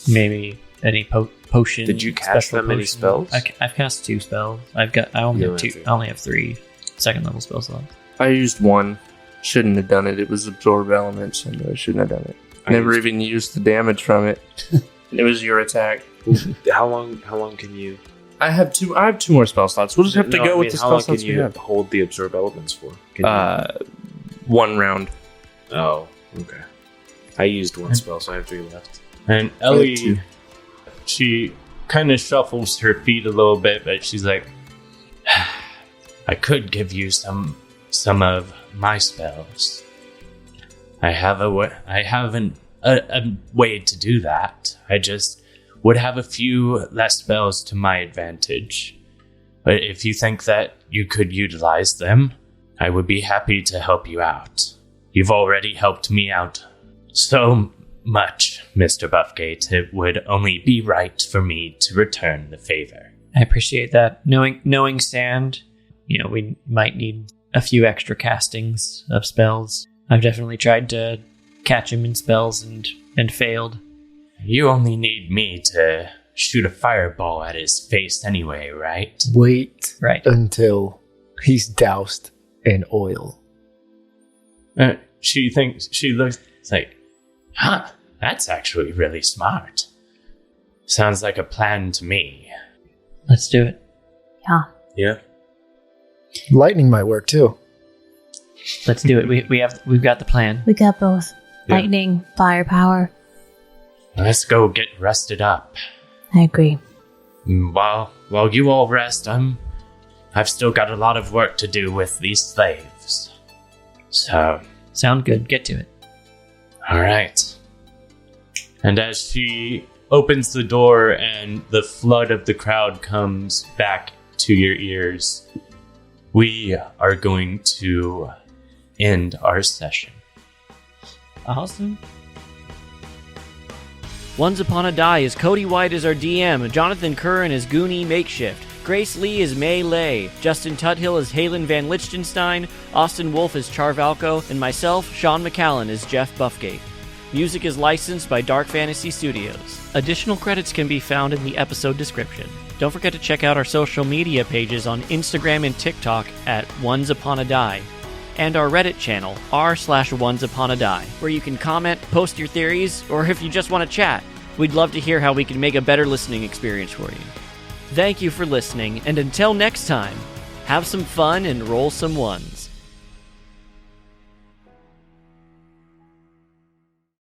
Maybe any potion. Did you cast special that many potion. spells? I've cast 2 spells. I only You have 2. have 2. I only have 3 second level spell slots. I used one. Shouldn't have done it. It was absorb elements, and I shouldn't have done it. Never even used the damage from it. It was your attack. How long can you... I have 2 more spell slots. We'll just have to go with the how spell long slots can we you have. hold the absorb elements for? Can you... 1 round. Oh, okay. I used 1 spell, so I have 3 left. And Ellie, she kind of shuffles her feet a little bit, but she's like, I could give you some of my spells. I have a way to do that. I just would have a few less spells to my advantage. But if you think that you could utilize them, I would be happy to help you out. You've already helped me out so much, Mr. Buffgate. It would only be right for me to return the favor. I appreciate that. Knowing Sand, we might need a few extra castings of spells. I've definitely tried to catch him in spells and failed. You only need me to shoot a fireball at his face anyway, right? Wait Right. until he's doused in oil. She looks like, huh, that's actually really smart. Sounds like a plan to me. Let's do it. Yeah. Yeah. Lightning might work too. Let's do it. We've got the plan. We got both. Yeah. Lightning, firepower. Let's go get rested up. I agree. While you all rest, I've still got a lot of work to do with these slaves. So, Sound good. Get to it. all right. And as she opens the door and the flood of the crowd comes back to your ears, we are going to end our session. Awesome. Once Upon a Die is Cody White as our DM, Jonathan Curran as Goonie Makeshift, Grace Lee as May Lay, Justin Tuthill as Halen Van Lichtenstein, Austin Wolf as Charvalco, and myself, Sean McCallan as Jeff Buffgate. Music is licensed by Dark Fantasy Studios. Additional credits can be found in the episode description. Don't forget to check out our social media pages on Instagram and TikTok at Once Upon a Die, and our Reddit channel, r/OnesUponADie, where you can comment, post your theories, or if you just want to chat. We'd love to hear how we can make a better listening experience for you. Thank you for listening, and until next time, have some fun and roll some ones.